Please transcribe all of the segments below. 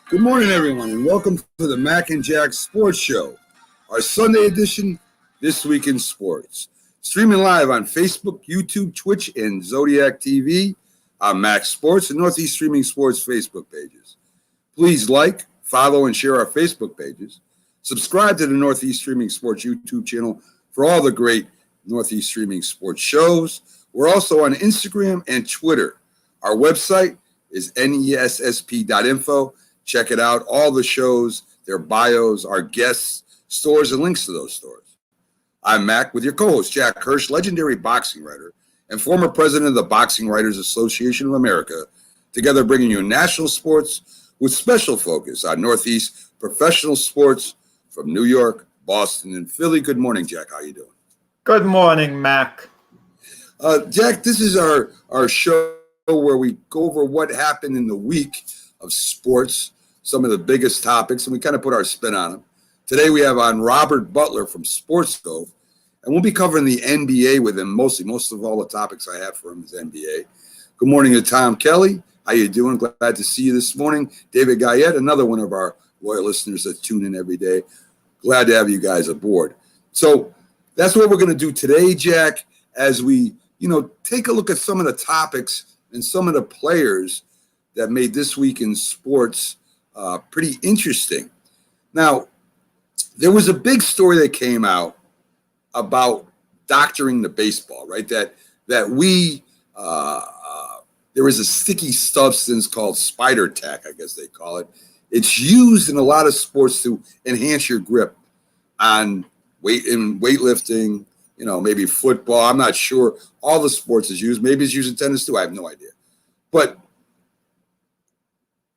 Good morning, everyone, and welcome to the Mac and Jack Sports Show, our Sunday edition, This Week in Sports. Streaming live on Facebook, YouTube, Twitch, and Zodiac TV on Mac Sports and Northeast Streaming Sports Facebook pages. Please like, follow, and share our Facebook pages. Subscribe to the Northeast Streaming Sports YouTube channel for all the great Northeast Streaming Sports shows. We're also on Instagram and Twitter. Our website is nessp.info. Check it out. All the shows, their bios, our guests, stores, and links to those stores. I'm Mac with your co-host, Jack Hirsch, legendary boxing writer and former president of the Boxing Writers Association of America, together bringing you national sports with special focus on Northeast professional sports from New York, Boston, and Philly. Good morning, Jack. How you doing? Good morning, Mac. Jack, this is our show where we go over what happened in the week of sports, some of the biggest topics, and we kind of put our spin on them. Today we have on Robert Butler from Sportscope, and we'll be covering the NBA with him mostly. Most of all the topics I have for him is NBA. Good morning to Tom Kelly. How you doing? Glad to see you this morning. David Guyette, another one of our loyal listeners that tune in every day. Glad to have you guys aboard. So that's what we're going to do today, Jack, as we, take a look at some of the topics and some of the players that made this week in sports pretty interesting. Now, there was a big story that came out about doctoring the baseball, right? That we there was a sticky substance called spider tack, I guess they call it. It's used in a lot of sports to enhance your grip on weightlifting, maybe football. I'm not sure. All the sports is used. Maybe it's used in tennis too. I have no idea. But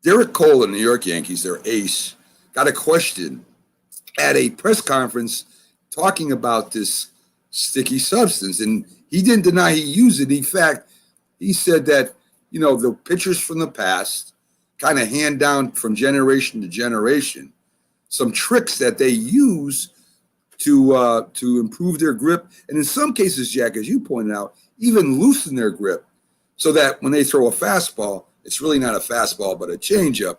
Derek Cole and the New York Yankees, their ace, got a question at a press conference talking about this sticky substance. And he didn't deny he used it. In fact, he said that, the pitchers from the past kind of hand down from generation to generation some tricks that they use to improve their grip. And in some cases, Jack, as you pointed out, even loosen their grip so that when they throw a fastball, it's really not a fastball, but a changeup.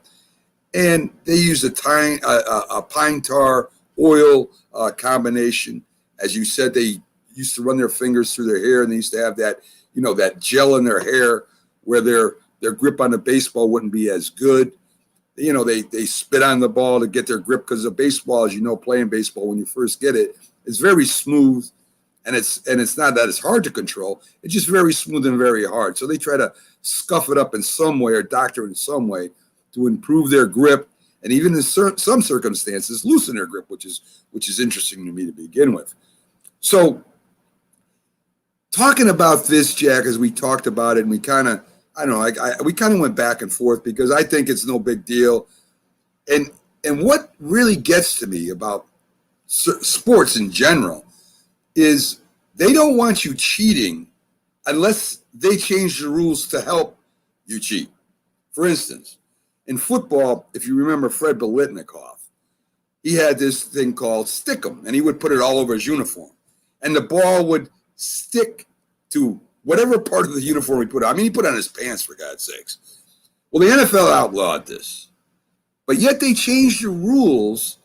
And they use a pine tar oil combination. As you said, they used to run their fingers through their hair, and they used to have that, that gel in their hair where their grip on the baseball wouldn't be as good. They spit on the ball to get their grip because the baseball, as playing baseball when you first get it, is very smooth. And it's not that it's hard to control. It's just very smooth and very hard. So they try to scuff it up in some way or doctor it in some way to improve their grip, and even in some circumstances loosen their grip, which is interesting to me to begin with. So talking about this, Jack, as we talked about it, and we kind of, we kind of went back and forth because I think it's no big deal. And what really gets to me about sports in general is they don't want you cheating unless they change the rules to help you cheat. For instance, in football, if you remember Fred Biletnikoff, he had this thing called Stick'em, and he would put it all over his uniform. And the ball would stick to whatever part of the uniform he put on. I mean, he put on his pants, for God's sakes. Well, the NFL outlawed this. But yet they changed the rules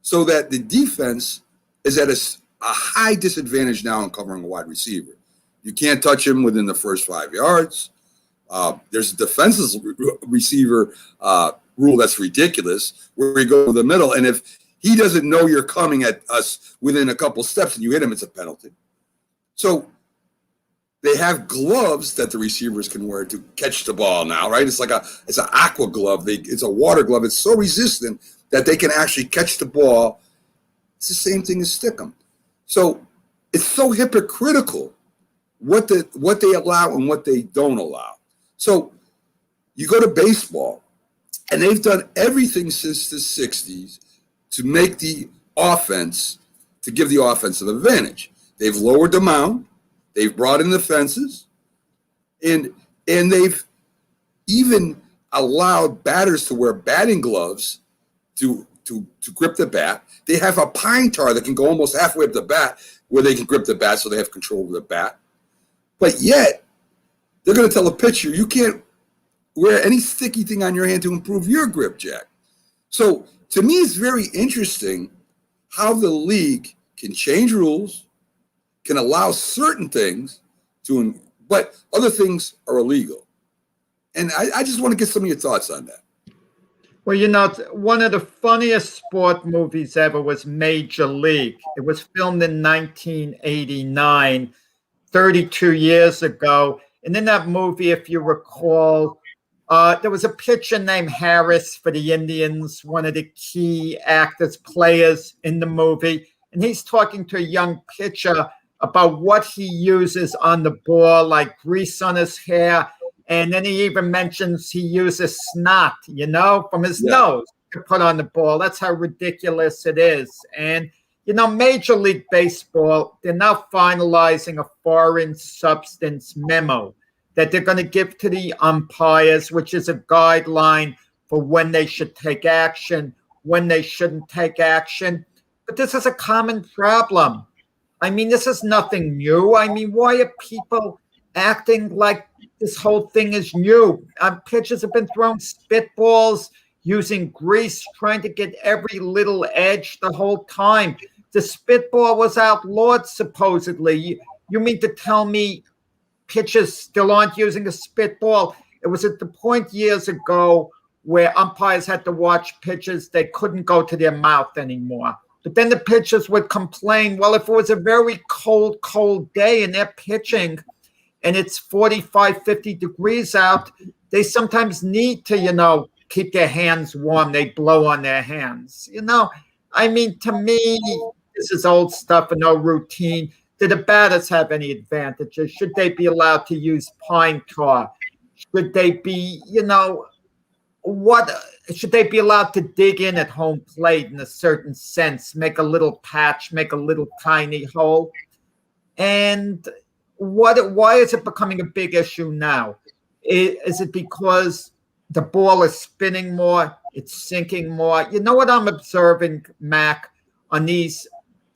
so that the defense is at a high disadvantage now in covering a wide receiver. You can't touch him within the first 5 yards. There's a defenseless receiver rule that's ridiculous, where we go to the middle, and if he doesn't know you're coming at us within a couple steps and you hit him, it's a penalty. So they have gloves that the receivers can wear to catch the ball now, right? It's an aqua glove. It's a water glove. It's so resistant that they can actually catch the ball. It's the same thing as Stick'em. So it's so hypocritical what they allow and what they don't allow. So you go to baseball, and they've done everything since the 60s to make the offense, to give the offensive advantage. They've lowered the mound. They've brought in the fences. And they've even allowed batters to wear batting gloves to grip the bat. They have a pine tar that can go almost halfway up the bat where they can grip the bat so they have control over the bat. But yet, they're going to tell a pitcher, you can't wear any sticky thing on your hand to improve your grip, Jack. So to me, it's very interesting how the league can change rules, can allow certain things but other things are illegal. And I just want to get some of your thoughts on that. Well, one of the funniest sport movies ever was Major League. It was filmed in 1989, 32 years ago. And in that movie, if you recall, there was a pitcher named Harris for the Indians, one of the key actors, players in the movie. And he's talking to a young pitcher about what he uses on the ball, like grease on his hair. And then he even mentions he uses snot, from his nose to put on the ball. That's how ridiculous it is. And, Major League Baseball, they're now finalizing a foreign substance memo that they're going to give to the umpires, which is a guideline for when they should take action, when they shouldn't take action. But this is a common problem. I mean, this is nothing new. I mean, why are people acting like this whole thing is new? Pitchers have been throwing spitballs, using grease, trying to get every little edge the whole time. The spitball was outlawed, supposedly. You mean to tell me pitchers still aren't using a spitball? It was at the point years ago where umpires had to watch pitchers. They couldn't go to their mouth anymore. But then the pitchers would complain, well, if it was a very cold day and they're pitching and it's 45, 50 degrees out, they sometimes need to, keep their hands warm. They blow on their hands. I mean, to me, this is old stuff and no routine. Do the batters have any advantages? Should they be allowed to use pine tar? Should they be, should they be allowed to dig in at home plate in a certain sense, make a little patch, make a little tiny hole? And why is it becoming a big issue now? Is it because the ball is spinning more, it's sinking more? You know what I'm observing, Mac, on these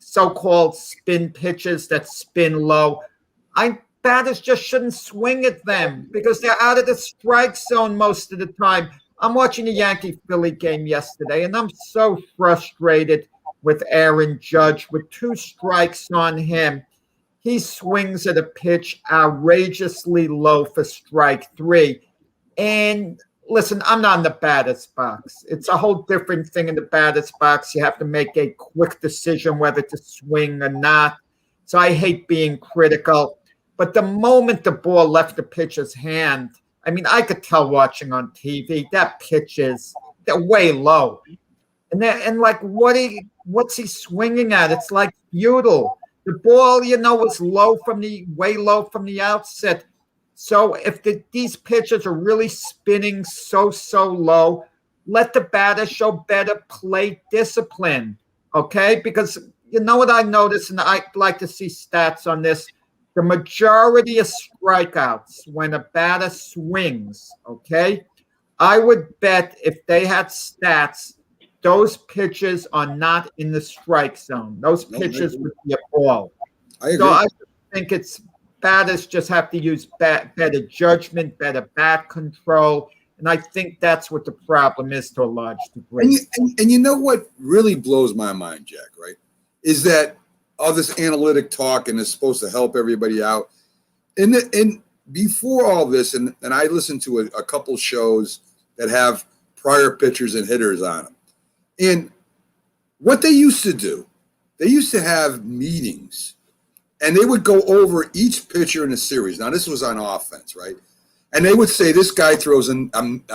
so-called spin pitches that spin low? Batters just shouldn't swing at them because they're out of the strike zone most of the time. I'm watching the Yankee-Philly game yesterday, and I'm so frustrated with Aaron Judge. With 2 strikes on him, he swings at a pitch outrageously low for strike 3. And listen, I'm not in the batter's box. It's a whole different thing in the batter's box. You have to make a quick decision whether to swing or not. So I hate being critical. But the moment the ball left the pitcher's hand, I mean, I could tell watching on TV that they're way low. And like, what's he swinging at? It's like futile. The ball, was way low from the outset. So if these pitchers are really spinning so low, let the batter show better plate discipline, okay? Because you know what I noticed, and I like to see stats on this, the majority of strikeouts when a batter swings, okay? I would bet if they had stats, those pitches are not in the strike zone. Those pitches would be a ball. I agree. So I think batters just have to use better judgment, better bat control. And I think that's what the problem is to a large degree. And you know what really blows my mind, Jack, right? Is that all this analytic talk and is supposed to help everybody out. And before all this, and I listened to a couple shows that have prior pitchers and hitters on them. And what they used to do, they used to have meetings and they would go over each pitcher in a series. Now, this was on offense, right? And they would say, this guy throws a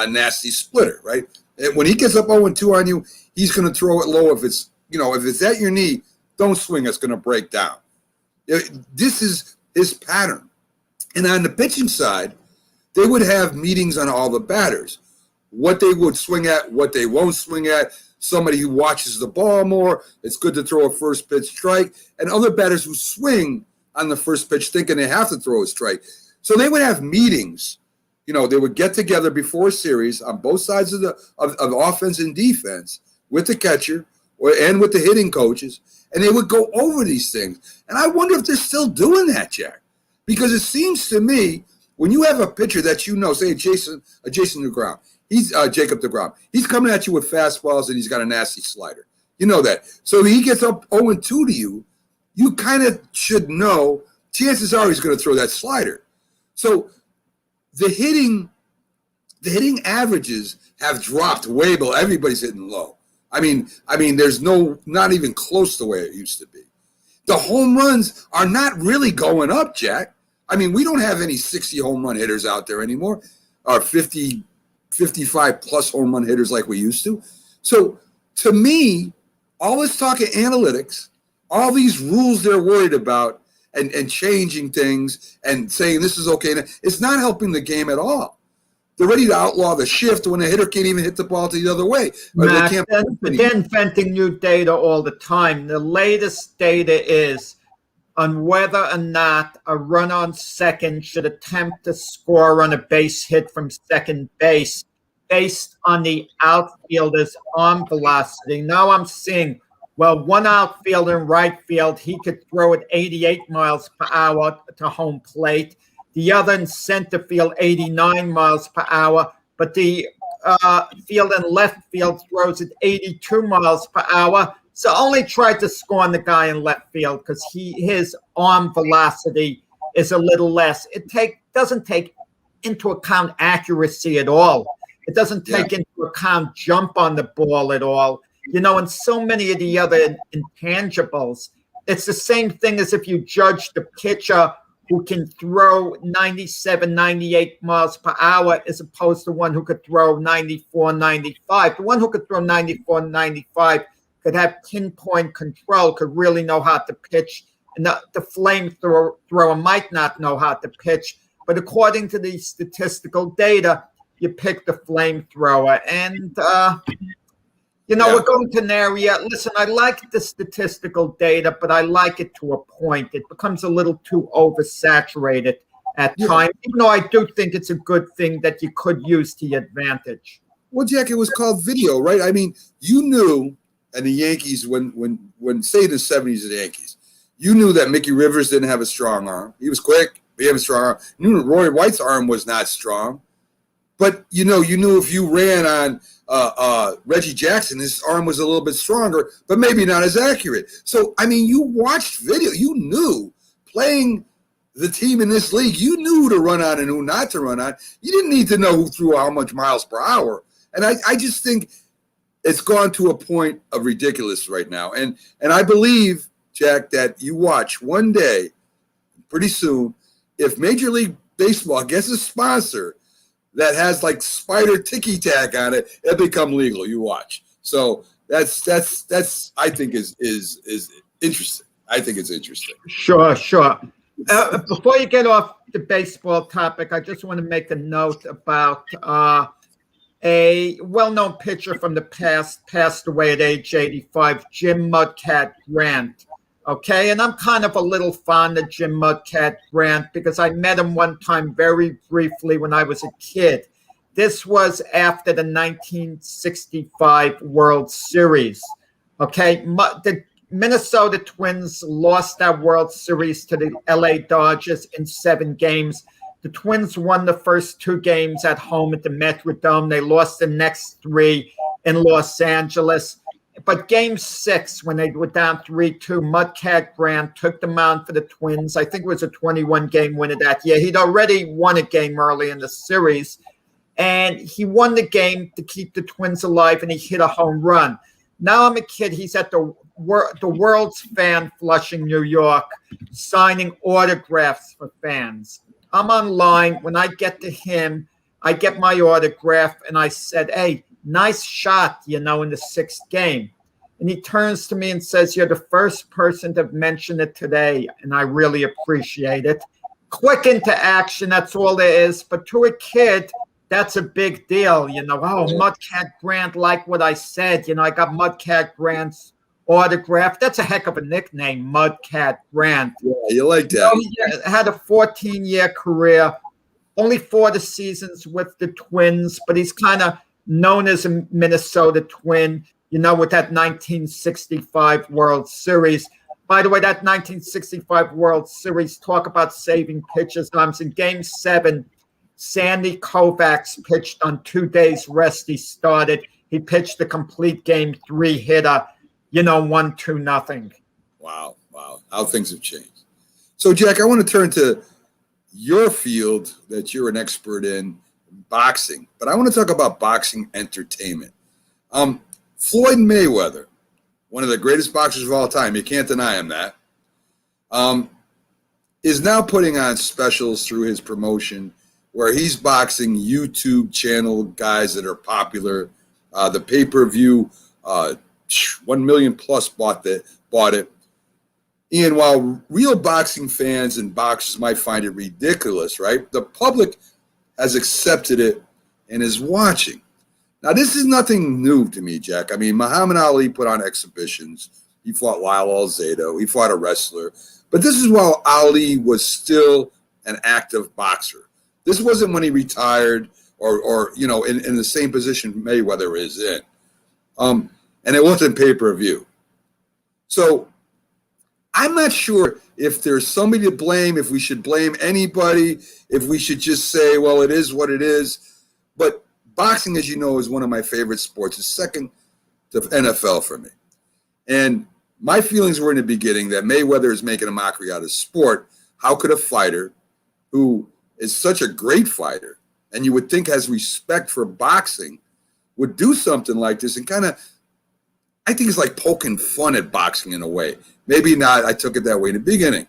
nasty splitter, right? And when he gets up 0-2 on you, he's going to throw it low. If it's at your knee, don't swing. It's going to break down. This is his pattern. And on the pitching side, they would have meetings on all the batters, what they would swing at, what they won't swing at. Somebody who watches the ball more, it's good to throw a first pitch strike, and other batters who swing on the first pitch thinking they have to throw a strike. So they would have meetings. They would get together before a series on both sides of offense and defense with the catcher and with the hitting coaches, and they would go over these things. And I wonder if they're still doing that, Jack, because it seems to me when you have a pitcher that say Jason DeGrom, he's Jacob DeGrom, he's coming at you with fastballs and he's got a nasty slider. You know that. So he gets up 0-2 to you. You kind of should know chances are he's going to throw that slider. So the hitting averages have dropped way below. Everybody's hitting low. I mean, there's not even close to where it used to be. The home runs are not really going up, Jack. I mean, we don't have any 60 home run hitters out there anymore, or 50, 55 plus home run hitters like we used to. So to me, all this talk of analytics, all these rules they're worried about and changing things and saying this is okay, it's not helping the game at all. They're ready to outlaw the shift when a hitter can't even hit the ball to the other way. Matt, they're inventing new data all the time. The latest data is on whether or not a runner on second should attempt to score on a base hit from second base based on the outfielder's arm velocity. Now I'm seeing, well, one outfielder in right field, he could throw at 88 miles per hour to home plate. The other in center field, 89 miles per hour. But the field in left field throws at 82 miles per hour. So only tried to score on the guy in left field because his arm velocity is a little less. It doesn't take into account accuracy at all. It doesn't take into account jump on the ball at all. You know, and so many of the other intangibles. It's the same thing as if you judge the pitcher who can throw 97, 98 miles per hour as opposed to one who could throw 94, 95. The one who could throw 94, 95 could have pinpoint control, could really know how to pitch. And the flamethrower might not know how to pitch. But according to the statistical data, you pick the flamethrower. And, we're going to an area. Listen, I like the statistical data, but I like it to a point. It becomes a little too oversaturated at times, even though I do think it's a good thing that you could use to your advantage. Well, Jack, it was called video, right? I mean, you knew, and the Yankees, when say the 70s of the Yankees, you knew that Mickey Rivers didn't have a strong arm. He was quick, but he had a strong arm. You knew Roy White's arm was not strong. But, you knew if you ran on Reggie Jackson, his arm was a little bit stronger, but maybe not as accurate. So, I mean, you watched video. You knew playing the team in this league. You knew who to run on and who not to run on. You didn't need to know who threw how much miles per hour. And I just think it's gone to a point of ridiculous right now. And I believe, Jack, that you watch one day, pretty soon, if Major League Baseball gets a sponsor that has like spider ticky tack on it, it'll become legal. You watch. So that's I think is interesting. I think it's interesting. Sure. Before you get off the baseball topic, I just want to make a note about a well-known pitcher from the past, passed away at age 85, Jim Mudcat Grant. Okay, and I'm kind of a little fond of Jim Mudcat Grant because I met him one time very briefly when I was a kid. This was after the 1965 World Series. Okay, the Minnesota Twins lost that World Series to the LA Dodgers in 7 games. The Twins won the first 2 games at home at the Metrodome. They lost the next 3 in Los Angeles. But game 6, when they were down 3-2, Mudcat Grant took the mound for the Twins. I think it was a 21-game winner that year. He'd already won a game early in the series, and he won the game to keep the Twins alive, and he hit a home run. Now I'm a kid. He's at the World's Fan, Flushing, New York, signing autographs for fans. I'm online. When I get to him, I get my autograph, and I said, hey, nice shot, in the 6th game. And he turns to me and says, you're the first person to mention it today, and I really appreciate it. Quick into action, that's all there is. But to a kid, that's a big deal, Oh, Mudcat Grant liked what I said. I got Mudcat Grant's autograph. That's a heck of a nickname, Mudcat Grant. Yeah, you like that. He had a 14-year career, only 4 seasons with the Twins, but he's kind of known as a Minnesota Twin, with that 1965 World Series. By the way, that 1965 World Series, talk about saving pitchers' arms. In Game 7, Sandy Koufax pitched on 2 days rest. He started. He pitched the complete game, 3-hitter, 1-2-0. Wow. How things have changed. So, Jack, I want to turn to your field that you're an expert in, boxing. But I want to talk about boxing entertainment. Floyd Mayweather, one of the greatest boxers of all time, you can't deny him that, is now putting on specials through his promotion where he's boxing YouTube channel guys that are popular. The pay-per-view, 1 million plus bought it. And while real boxing fans and boxers might find it ridiculous, right, the public has accepted it and is watching. Now, this is nothing new to me, Jack. I mean, Muhammad Ali put on exhibitions. He fought Lyle Alzado. He fought a wrestler. But this is while Ali was still an active boxer. This wasn't when he retired or in the same position Mayweather is in. And it wasn't pay-per-view. So I'm not sure if there's somebody to blame, if we should blame anybody, if we should just say, well, it is what it is. But boxing, as you know, is one of my favorite sports. It's second to NFL for me. And my feelings were in the beginning that Mayweather is making a mockery out of sport. How could a fighter who is such a great fighter and you would think has respect for boxing would do something like this and kind of, I think it's like poking fun at boxing in a way. Maybe not. I took it that way in the beginning.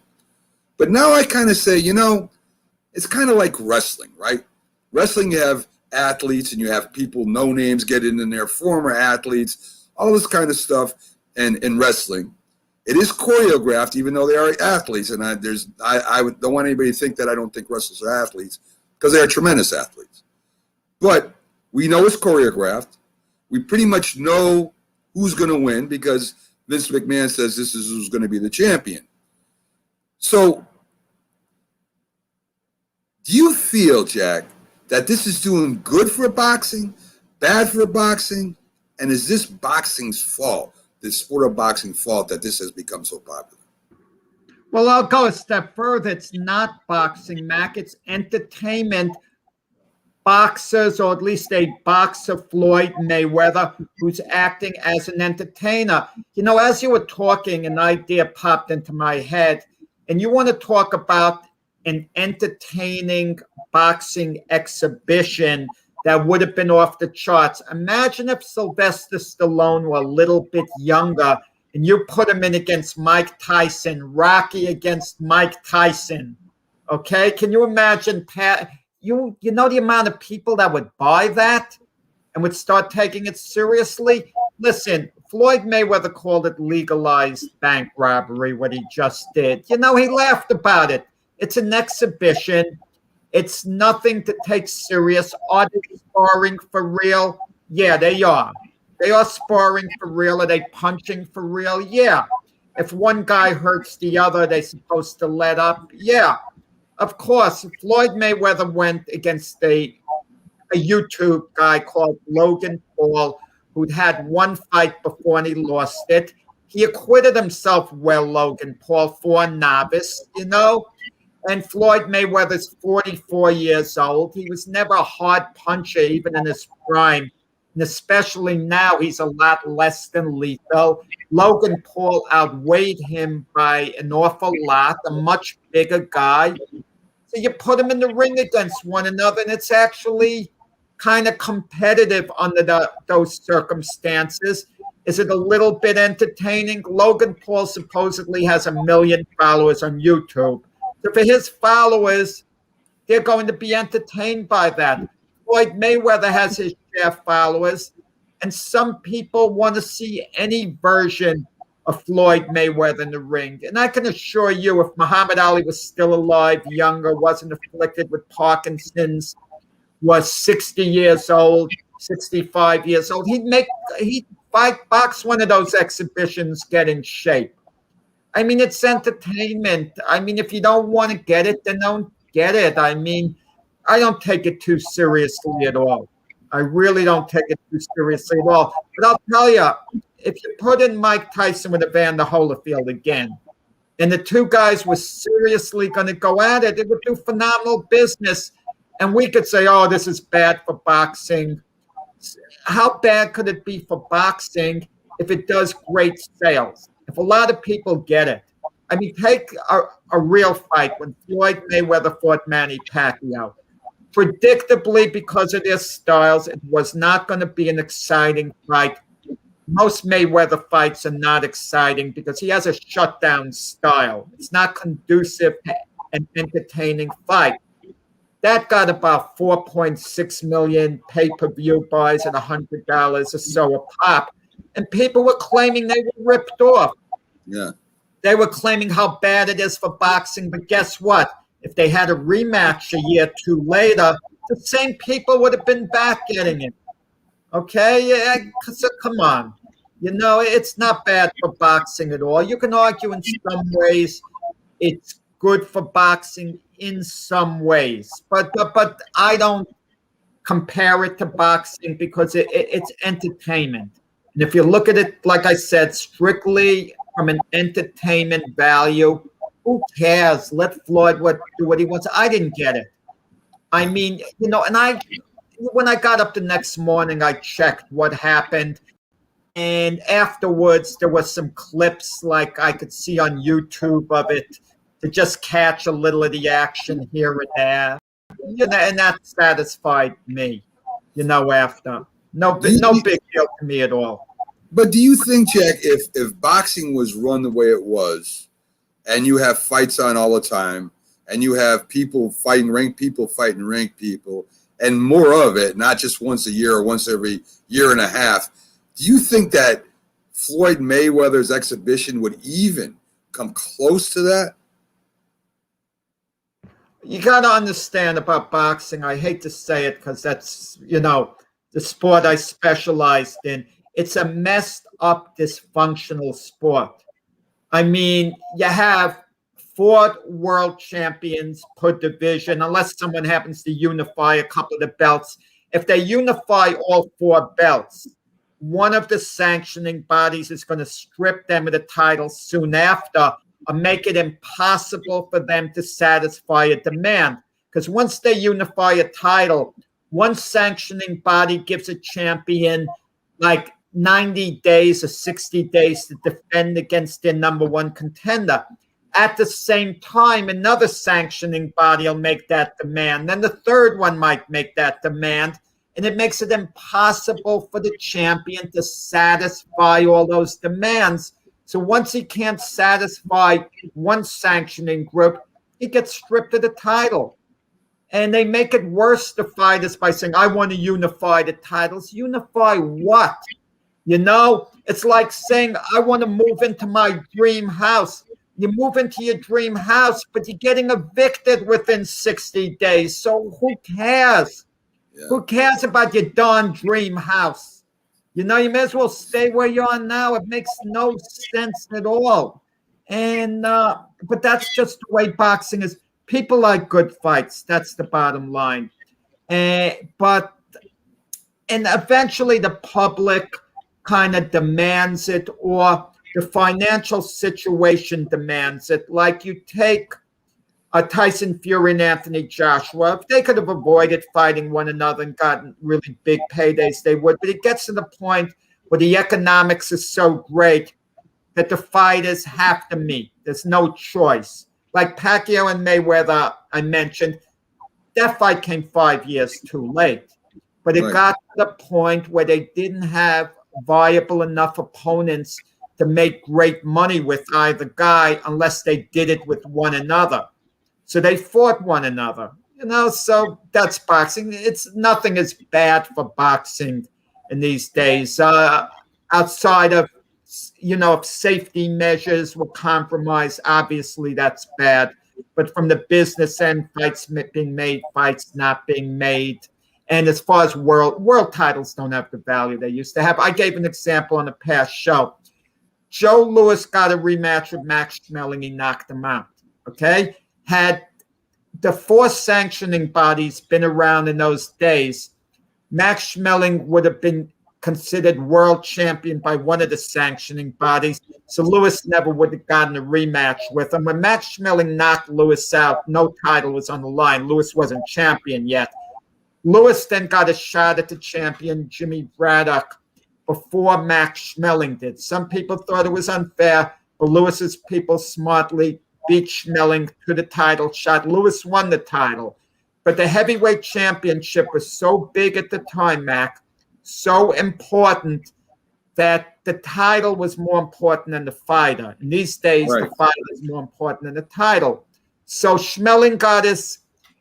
But now I kind of say, it's kind of like wrestling, right? Wrestling, you have athletes and you have people, no names, get in there, former athletes, all this kind of stuff. And in wrestling, it is choreographed, even though they are athletes. And I don't want anybody to think that I don't think wrestlers are athletes, because they are tremendous athletes. But we know it's choreographed. We pretty much know who's going to win because Vince McMahon says this is who's going to be the champion. So do you feel, Jack, that this is doing good for boxing, bad for boxing? And is this boxing's fault, this sport of boxing fault, that this has become so popular? Well, I'll go a step further. It's not boxing, Mac. It's entertainment. Boxers, or at least a boxer, Floyd Mayweather, who's acting as an entertainer. As you were talking, an idea popped into my head, and you want to talk about an entertaining boxing exhibition that would have been off the charts. Imagine if Sylvester Stallone were a little bit younger and you put him in against Mike Tyson, Rocky against Mike Tyson. Okay? Can you imagine, you know the amount of people that would buy that and would start taking it seriously? Listen, Floyd Mayweather called it legalized bank robbery, what he just did. He laughed about it. It's an exhibition. It's nothing to take serious. Are they sparring for real? Yeah, they are. They are sparring for real. Are they punching for real? Yeah. If one guy hurts the other, they're supposed to let up? Yeah. Of course, Floyd Mayweather went against a YouTube guy called Logan Paul, who'd had one fight before and he lost it. He acquitted himself well, Logan Paul, for a novice, And Floyd Mayweather's 44 years old. He was never a hard puncher, even in his prime. And especially now, he's a lot less than lethal. Logan Paul outweighed him by an awful lot, a much bigger guy. So you put them in the ring against one another, and it's actually kind of competitive under those circumstances. Is it a little bit entertaining? Logan Paul supposedly has 1 million followers on YouTube. So for his followers, they're going to be entertained by that. Floyd Mayweather has his share of followers, and some people want to see any version of Floyd Mayweather in the ring. And I can assure you, if Muhammad Ali was still alive, younger, wasn't afflicted with Parkinson's, was 60 years old, 65 years old, he'd box one of those exhibitions, get in shape. I mean, it's entertainment. I mean, if you don't want to get it, then don't get it. I mean, I don't take it too seriously at all. I really don't take it too seriously at all. But I'll tell you, if you put in Mike Tyson with Evander Holyfield again, and the two guys were seriously going to go at it, it would do phenomenal business. And we could say, oh, this is bad for boxing. How bad could it be for boxing if it does great sales? If a lot of people get it? I mean, take a real fight when Floyd Mayweather fought Manny Pacquiao. Predictably, because of their styles, it was not going to be an exciting fight. Most Mayweather fights are not exciting because he has a shutdown style. It's not conducive to an entertaining fight. That got about 4.6 million pay-per-view buys at $100 or so a pop. And people were claiming they were ripped off. Yeah. They were claiming how bad it is for boxing. But guess what? If they had a rematch a year or two later, the same people would have been back getting it. Okay? Yeah, so come on. You know, it's not bad for boxing at all. You can argue in some ways it's good for boxing in some ways. But I don't compare it to boxing because it's entertainment. And if you look at it, like I said, strictly from an entertainment value, who cares? Let Floyd do what he wants. I didn't get it. I mean, you know, and when I got up the next morning, I checked what happened. And afterwards, there was some clips like I could see on YouTube of it to just catch a little of the action here and there. You know, and that satisfied me, you know, after. No big deal to me at all. But do you think, Jack, if boxing was run the way it was, and you have fights on all the time, and you have people fighting ranked people, and more of it, not just once a year or once every year and a half, do you think that Floyd Mayweather's exhibition would even come close to that? You got to understand about boxing. I hate to say it because that's, you know, the sport I specialized in. It's a messed up, dysfunctional sport. I mean, you have 4 world champions per division, unless someone happens to unify a couple of the belts. If they unify all 4 belts, one of the sanctioning bodies is going to strip them of the title soon after or make it impossible for them to satisfy a demand. Because once they unify a title, one sanctioning body gives a champion like 90 days or 60 days to defend against their number 1 contender. At the same time, another sanctioning body will make that demand. Then the third one might make that demand. And it makes it impossible for the champion to satisfy all those demands. So once he can't satisfy one sanctioning group, he gets stripped of the title. And they make it worse to fighters by saying, I want to unify the titles. Unify what? You know, it's like saying, I want to move into my dream house. You move into your dream house, but you're getting evicted within 60 days. So who cares? Yeah. Who cares about your darn dream house? You know, you may as well stay where you are now. It makes no sense at all. And but that's just the way boxing is. People like good fights. That's the bottom line. But eventually the public kind of demands it, or the financial situation demands it. Like you take Tyson Fury and Anthony Joshua. If they could have avoided fighting one another and gotten really big paydays, they would. But it gets to the point where the economics is so great that the fighters have to meet. There's no choice. Like Pacquiao and Mayweather, I mentioned, that fight came 5 years too late. But it got to the point where they didn't have viable enough opponents to make great money with either guy unless they did it with one another. So they fought one another, you know, so that's boxing. It's nothing is bad for boxing in these days. Outside of, you know, if safety measures were compromised, obviously that's bad. But from the business end, fights being made, fights not being made. And as far as world titles don't have the value they used to have. I gave an example on the past show. Joe Louis got a rematch with Max Schmeling. He knocked him out, okay? Had the 4 sanctioning bodies been around in those days, Max Schmeling would have been considered world champion by one of the sanctioning bodies. So Lewis never would have gotten a rematch with him. When Max Schmeling knocked Lewis out, no title was on the line. Lewis wasn't champion yet. Lewis then got a shot at the champion, Jimmy Braddock, before Max Schmeling did. Some people thought it was unfair, but Lewis's people smartly beat Schmeling to the title shot. Lewis won the title. But the heavyweight championship was so big at the time, Mac, so important, that the title was more important than the fighter. In these days, Right. the fighter is more important than the title. So Schmeling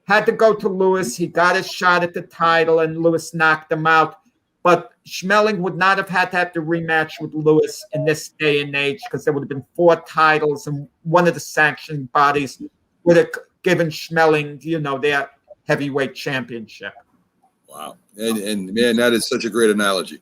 had to go to Lewis. He got his shot at the title, and Lewis knocked him out. But Schmeling would not have had to have the rematch with Lewis in this day and age, because there would have been 4 titles, and one of the sanctioning bodies would have given Schmeling, their heavyweight championship. Wow. And man, that is such a great analogy.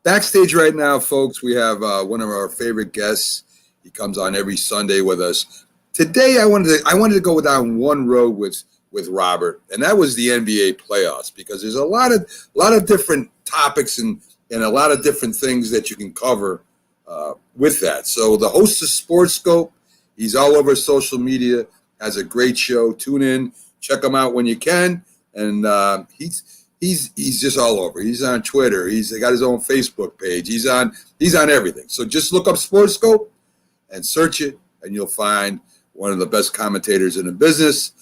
Backstage right now, folks, we have one of our favorite guests. He comes on every Sunday with us. Today, I wanted to go down one road with Robert, and that was the NBA playoffs, because there's a lot of different topics and a lot of different things that you can cover with that. So the host of Sports Scope, he's all over social media, has a great show. Tune in, check him out when you can, and he's just all over. He's on Twitter. He's got his own Facebook page. He's on everything. So just look up Sports Scope and search it, and you'll find one of the best commentators in the business.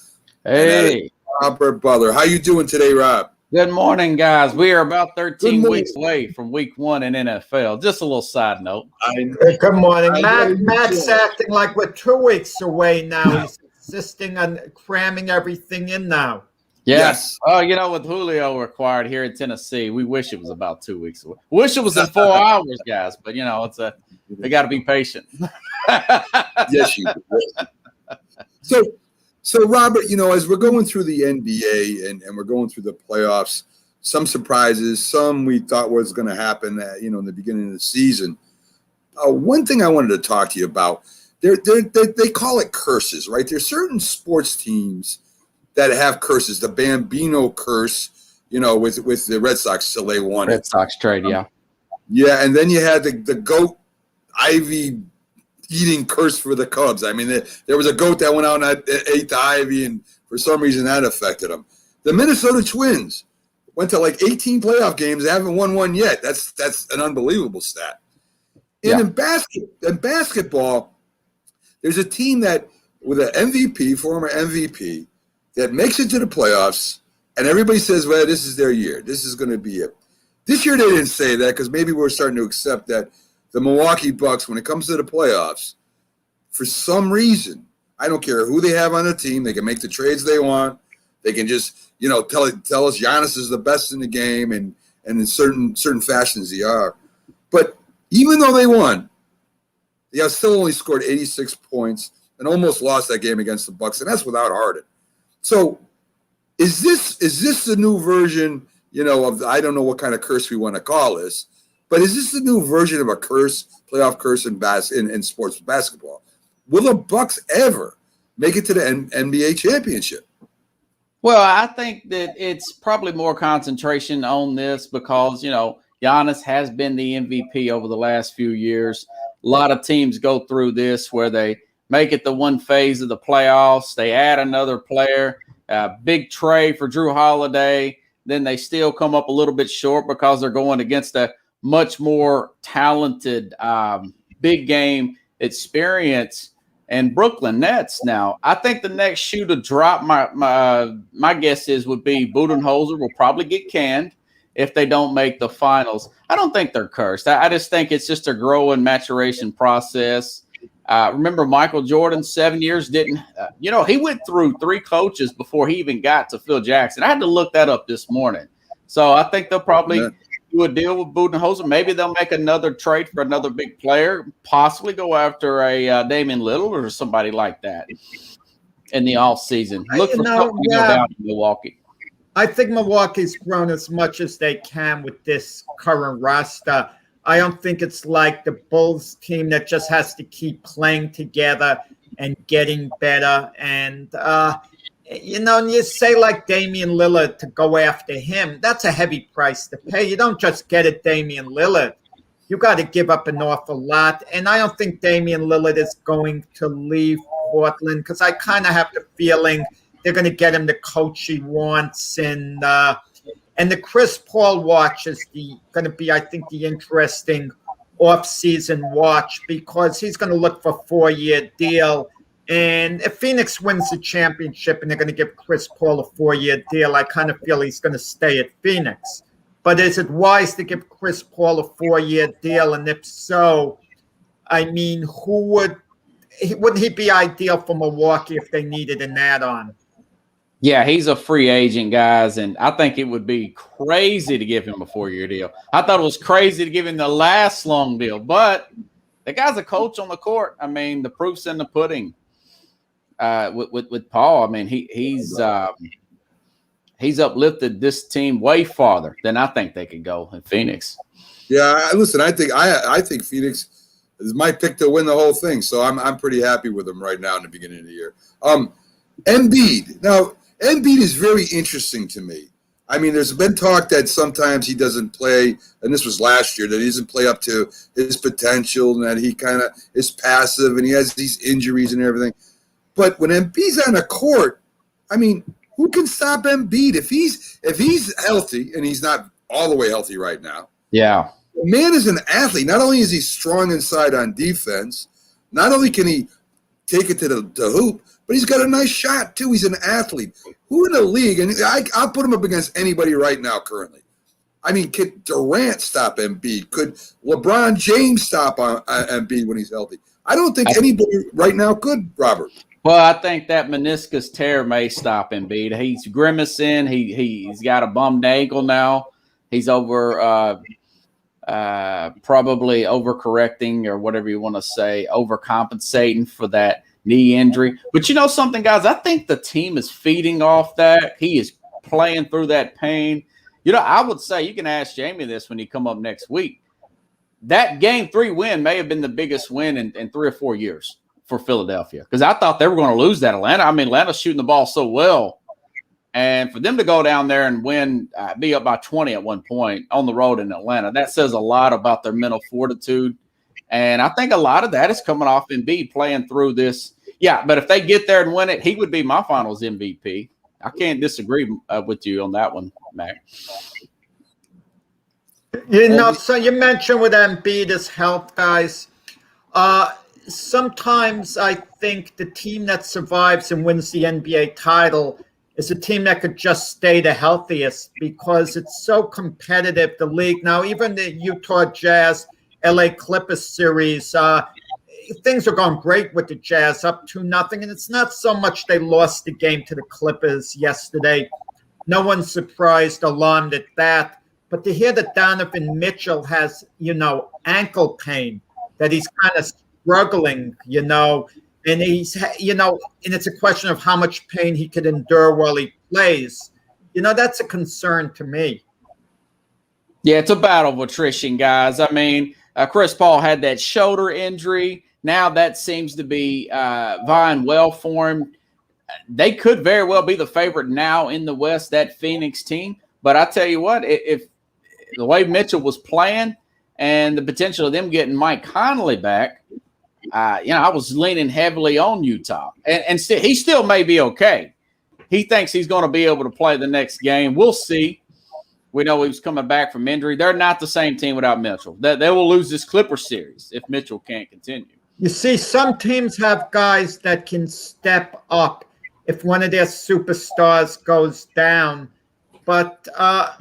Hey, Robert Butler. How you doing today, Rob? good morning, guys. We are about 13 weeks away from week 1 in NFL. Just a little side note. Good morning. Matt's acting like we're 2 weeks away now. He's insisting on cramming everything in now. Yes. Oh, with Julio required here in Tennessee, we wish it was about 2 weeks away. Wish it was in 4 hours, guys, but we got to be patient. Yes, you do. So Robert, as we're going through the NBA and we're going through the playoffs, some surprises, some we thought was going to happen, in the beginning of the season. One thing I wanted to talk to you about, they call it curses, right? There's certain sports teams that have curses. The Bambino curse, with the Red Sox till they won Red Sox trade, yeah. Yeah, and then you had the goat ivy eating curse for the Cubs. I mean, there was a goat that went out and ate the ivy, and for some reason that affected them. The Minnesota Twins went to like 18 playoff games. They haven't won one yet. That's an unbelievable stat. And in basketball, there's a team that with an MVP, former MVP, that makes it to the playoffs, and everybody says, well, this is their year. This is going to be it. This year they didn't say that, because maybe we're starting to accept that the Milwaukee Bucks, when it comes to the playoffs, for some reason, I don't care who they have on the team, they can make the trades they want. They can just, tell us Giannis is the best in the game, and in certain fashions they are. But even though they won, they have still only scored 86 points and almost lost that game against the Bucks, and that's without Harden. So is this the new version, of I don't know what kind of curse we want to call this, but is this the new version of a curse, playoff curse in sports basketball? Will the Bucks ever make it to the NBA championship? Well, I think that it's probably more concentration on this because, Giannis has been the MVP over the last few years. A lot of teams go through this where they make it the one phase of the playoffs. They add another player, big trade for Drew Holiday. Then they still come up a little bit short because they're going against a much more talented big game experience and Brooklyn Nets. Now, I think the next shoe to drop, my guess would be Budenholzer will probably get canned if they don't make the finals. I don't think they're cursed. I just think it's just a growing maturation process. Remember Michael Jordan, 7 years didn't, he went through 3 coaches before he even got to Phil Jackson. I had to look that up this morning. So I think they'll probably do a deal with Budenholzer. Maybe they'll make another trade for another big player, possibly go after a Damian Lillard or somebody like that in the offseason. Look for something to go down in Milwaukee. I think Milwaukee's grown as much as they can with this current roster. I don't think it's like the Bulls team that just has to keep playing together and getting better. And And you say like Damian Lillard to go after him. That's a heavy price to pay. You don't just get it, Damian Lillard. You got to give up an awful lot. And I don't think Damian Lillard is going to leave Portland because I kind of have the feeling they're going to get him the coach he wants. And the Chris Paul watch is going to be, I think, the interesting off-season watch because he's going to look for a 4-year deal. And if Phoenix wins the championship and they're going to give Chris Paul a 4-year deal, I kind of feel he's going to stay at Phoenix. But is it wise to give Chris Paul a 4-year deal? And if so, I mean, wouldn't he be ideal for Milwaukee if they needed an add-on? Yeah, he's a free agent, guys, and I think it would be crazy to give him a 4-year deal. I thought it was crazy to give him the last long deal, but the guy's a coach on the court. I mean, the proof's in the pudding. With Paul, I mean, he's uplifted this team way farther than I think they could go in Phoenix. Yeah, listen, I think Phoenix is my pick to win the whole thing, so I'm pretty happy with them right now in the beginning of the year. Embiid. Now, Embiid is very interesting to me. I mean, there's been talk that sometimes he doesn't play, and this was last year, that he doesn't play up to his potential and that he kind of is passive and he has these injuries and everything. But when Embiid's on the court, I mean, who can stop Embiid if he's healthy, and he's not all the way healthy right now? Yeah, the man is an athlete. Not only is he strong inside on defense, not only can he take it to the hoop, but he's got a nice shot too. He's an athlete. Who in the league? And I'll put him up against anybody right now currently. I mean, could Durant stop Embiid? Could LeBron James stop Embiid when he's healthy? I don't think anybody right now could, Robert. Well, I think that meniscus tear may stop Embiid. He's grimacing. He's got a bummed ankle now. He's probably overcorrecting or whatever you want to say, overcompensating for that knee injury. But you know something, guys? I think the team is feeding off that. He is playing through that pain. You know, I would say, you can ask Jamie this when he come up next week, that Game 3 win may have been the biggest win in 3 or 4 years for Philadelphia, because I thought they were going to lose that Atlanta. I mean, Atlanta's shooting the ball so well. And for them to go down there and win, be up by 20 at one point on the road in Atlanta, that says a lot about their mental fortitude. And I think a lot of that is coming off Embiid playing through this. Yeah, but if they get there and win it, he would be my finals MVP. I can't disagree with you on that one, Mac. You know, so you mentioned with Embiid his health, guys. Sometimes I think the team that survives and wins the NBA title is a team that could just stay the healthiest because it's so competitive, the league. Now, even the Utah Jazz, LA Clippers series, things are going great with the Jazz, up 2-0. And it's not so much they lost the game to the Clippers yesterday. No one's surprised, alarmed at that. But to hear that Donovan Mitchell has, ankle pain, that he's kind of struggling, and he's, and it's a question of how much pain he could endure while he plays. That's a concern to me. Yeah, it's a battle of attrition, guys. I mean, Chris Paul had that shoulder injury. Now that seems to be vying well for him. They could very well be the favorite now in the West, that Phoenix team. But I tell you what, if the way Mitchell was playing and the potential of them getting Mike Conley back, I was leaning heavily on Utah. And he still may be okay. He thinks he's going to be able to play the next game. We'll see. We know he was coming back from injury. They're not the same team without Mitchell. They will lose this Clipper series if Mitchell can't continue. You see, some teams have guys that can step up if one of their superstars goes down. But, I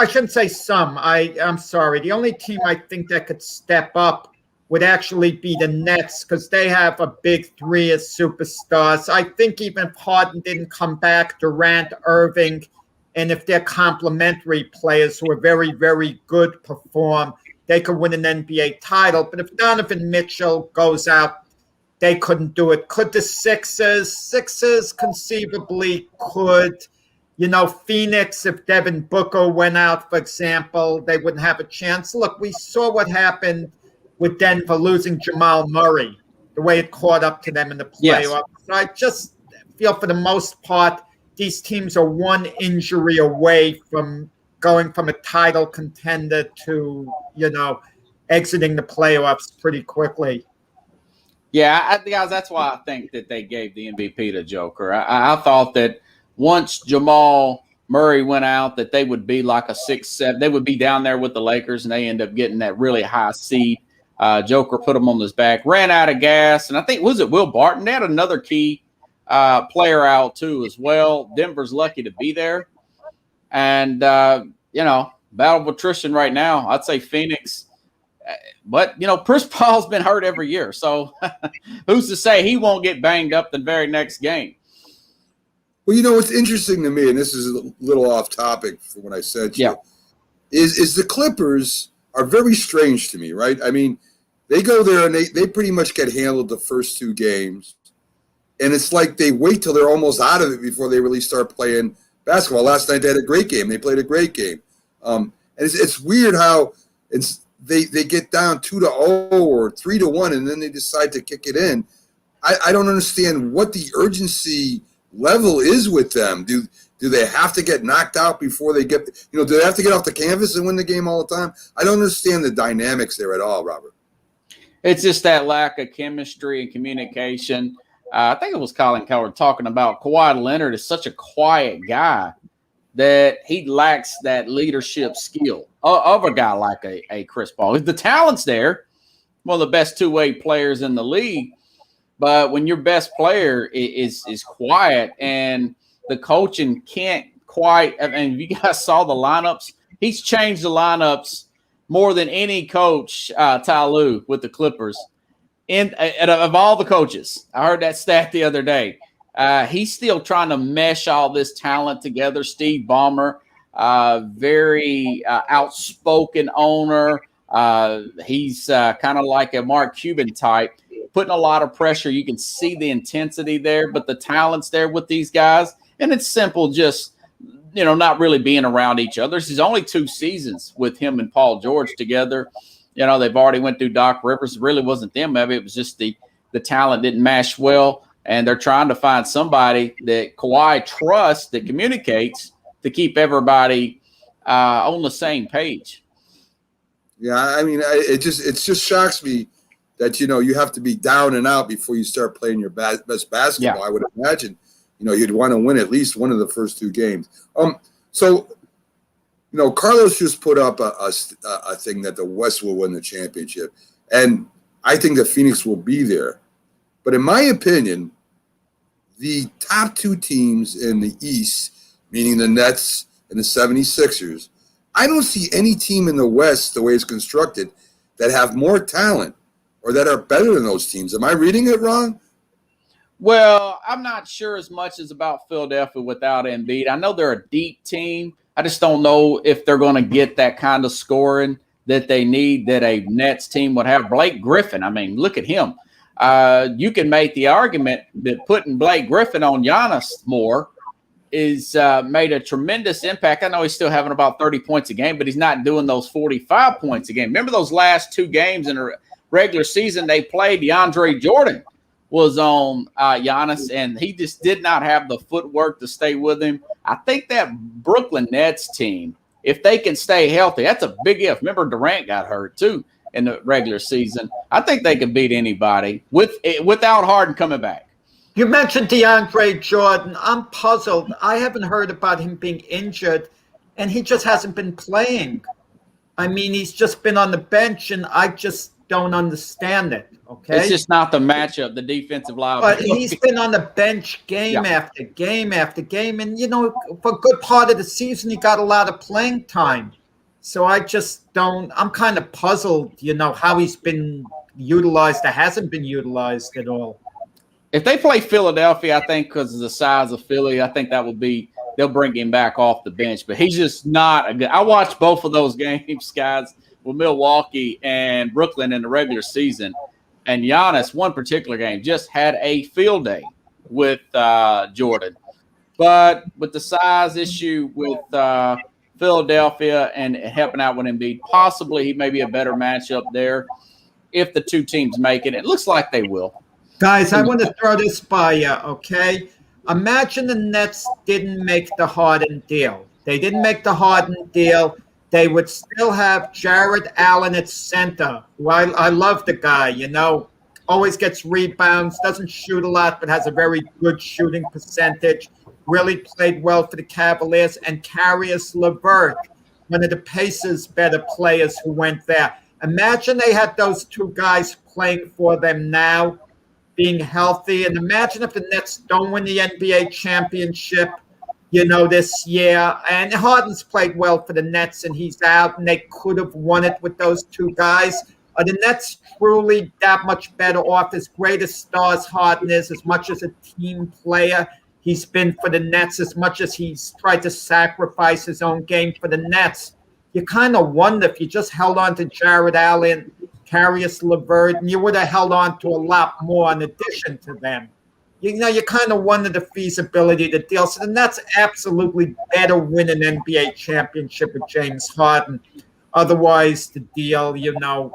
shouldn't say some. I'm sorry. The only team I think that could step up would actually be the Nets because they have a big three as superstars. I think even if Harden didn't come back, Durant, Irving, and if they're complementary players who are very, very good perform, they could win an NBA title. But if Donovan Mitchell goes out, they couldn't do it. Could the Sixers conceivably could. Phoenix, if Devin Booker went out, for example, they wouldn't have a chance. Look, we saw what happened with Denver losing Jamal Murray, the way it caught up to them in the playoffs. Yes. I just feel for the most part, these teams are one injury away from going from a title contender to, exiting the playoffs pretty quickly. Yeah, guys, that's why I think that they gave the MVP to Joker. I thought that once Jamal Murray went out, that they would be like a 6-7. They would be down there with the Lakers, and they end up getting that really high seed. Joker put him on his back, ran out of gas, and I think, was it Will Barton? They had another key player out too as well. Denver's lucky to be there. And, battle of attrition right now. I'd say Phoenix. But, Chris Paul's been hurt every year. So who's to say he won't get banged up the very next game? Well, what's interesting to me, and this is a little off topic from what I said to you, is the Clippers are very strange to me, right? I mean, they go there and they pretty much get handled the first two games. And it's like they wait till they're almost out of it before they really start playing basketball. Last night they had a great game. They played a great game. And it's weird how they get down 2-0 or 3-1, and then they decide to kick it in. I don't understand what the urgency level is with them. Do they have to get knocked out before they get – do they have to get off the canvas and win the game all the time? I don't understand the dynamics there at all, Robert. It's just that lack of chemistry and communication. I think it was Colin Cowherd talking about Kawhi Leonard is such a quiet guy that he lacks that leadership skill of a guy like a Chris Paul. The talent's there, one of the best two-way players in the league, but when your best player is quiet and the coaching can't quite – and if you guys saw the lineups, he's changed the lineups more than any coach, Ty Lue, with the Clippers. And of all the coaches, I heard that stat the other day. He's still trying to mesh all this talent together. Steve Ballmer, very outspoken owner. He's kind of like a Mark Cuban type, putting a lot of pressure. You can see the intensity there, but the talent's there with these guys. And it's simple, just, not really being around each other. This is only 2 seasons with him and Paul George together. They've already went through Doc Rivers. It really wasn't them. Maybe it was just the talent didn't mesh well. And they're trying to find somebody that Kawhi trusts, that communicates, to keep everybody on the same page. Yeah, I mean, it just shocks me that, you have to be down and out before you start playing your best basketball. Yeah. I would imagine, you'd want to win at least one of the first 2 games. Carlos just put up a thing that the West will win the championship. And I think that Phoenix will be there. But in my opinion, the top 2 teams in the East, meaning the Nets and the 76ers, I don't see any team in the West, the way it's constructed, that have more talent or that are better than those teams. Am I reading it wrong? Well, I'm not sure as much as about Philadelphia without Embiid. I know they're a deep team. I just don't know if they're going to get that kind of scoring that they need that a Nets team would have. Blake Griffin, I mean, look at him. You can make the argument that putting Blake Griffin on Giannis more is made a tremendous impact. I know he's still having about 30 points a game, but he's not doing those 45 points a game. Remember those last 2 games in a regular season they played? DeAndre Jordan was on Giannis, and he just did not have the footwork to stay with him. I think that Brooklyn Nets team, if they can stay healthy, that's a big if. Remember Durant got hurt too in the regular season. I think they can beat anybody without Harden coming back. You mentioned DeAndre Jordan. I'm puzzled. I haven't heard about him being injured, and he just hasn't been playing. I mean, he's just been on the bench, and I just don't understand it. Okay, it's just not the matchup, the defensive liability. But he's been on the bench game after game after game, and for a good part of the season, he got a lot of playing time. So I just don't. I'm kind of puzzled, how he's been utilized or hasn't been utilized at all. If they play Philadelphia, I think because of the size of Philly, I think that would be they'll bring him back off the bench. But he's just not a good. I watched both of those games, guys, with Milwaukee and Brooklyn in the regular season. And Giannis, one particular game, just had a field day with Jordan. But with the size issue with Philadelphia and helping out with Embiid, possibly he may be a better matchup there if the 2 teams make it. It looks like they will. Guys, I want to throw this by you, okay? Imagine the Nets didn't make the Harden deal. They didn't make the Harden deal. They would still have Jared Allen at center, who I love the guy, always gets rebounds, doesn't shoot a lot, but has a very good shooting percentage, really played well for the Cavaliers, and Caris LeVert, one of the Pacers' better players who went there. Imagine they had those two guys playing for them now, being healthy, and imagine if the Nets don't win the NBA championship, this year. And Harden's played well for the Nets, and he's out, and they could have won it with those two guys. Are the Nets truly that much better off? As great as stars Harden is, as much as a team player he's been for the Nets, as much as he's tried to sacrifice his own game for the Nets, you kind of wonder if you just held on to Jared Allen, Caris LeVert, and you would have held on to a lot more in addition to them. You kind of wonder the feasibility of the deal. So the Nets absolutely better win an NBA championship with James Harden. Otherwise, the deal,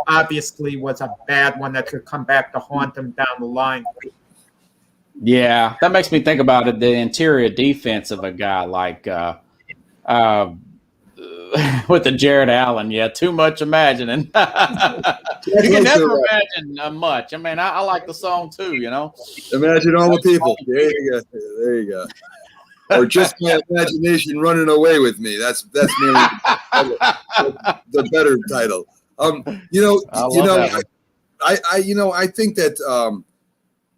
obviously was a bad one that could come back to haunt them down the line. Yeah, that makes me think about it. The interior defense of a guy like with the Jared Allen. Yeah, too much imagining. You can never imagine much. I mean, I like the song too, Imagine all the people. There you go. Or just my imagination running away with me. That's maybe the better title. I think that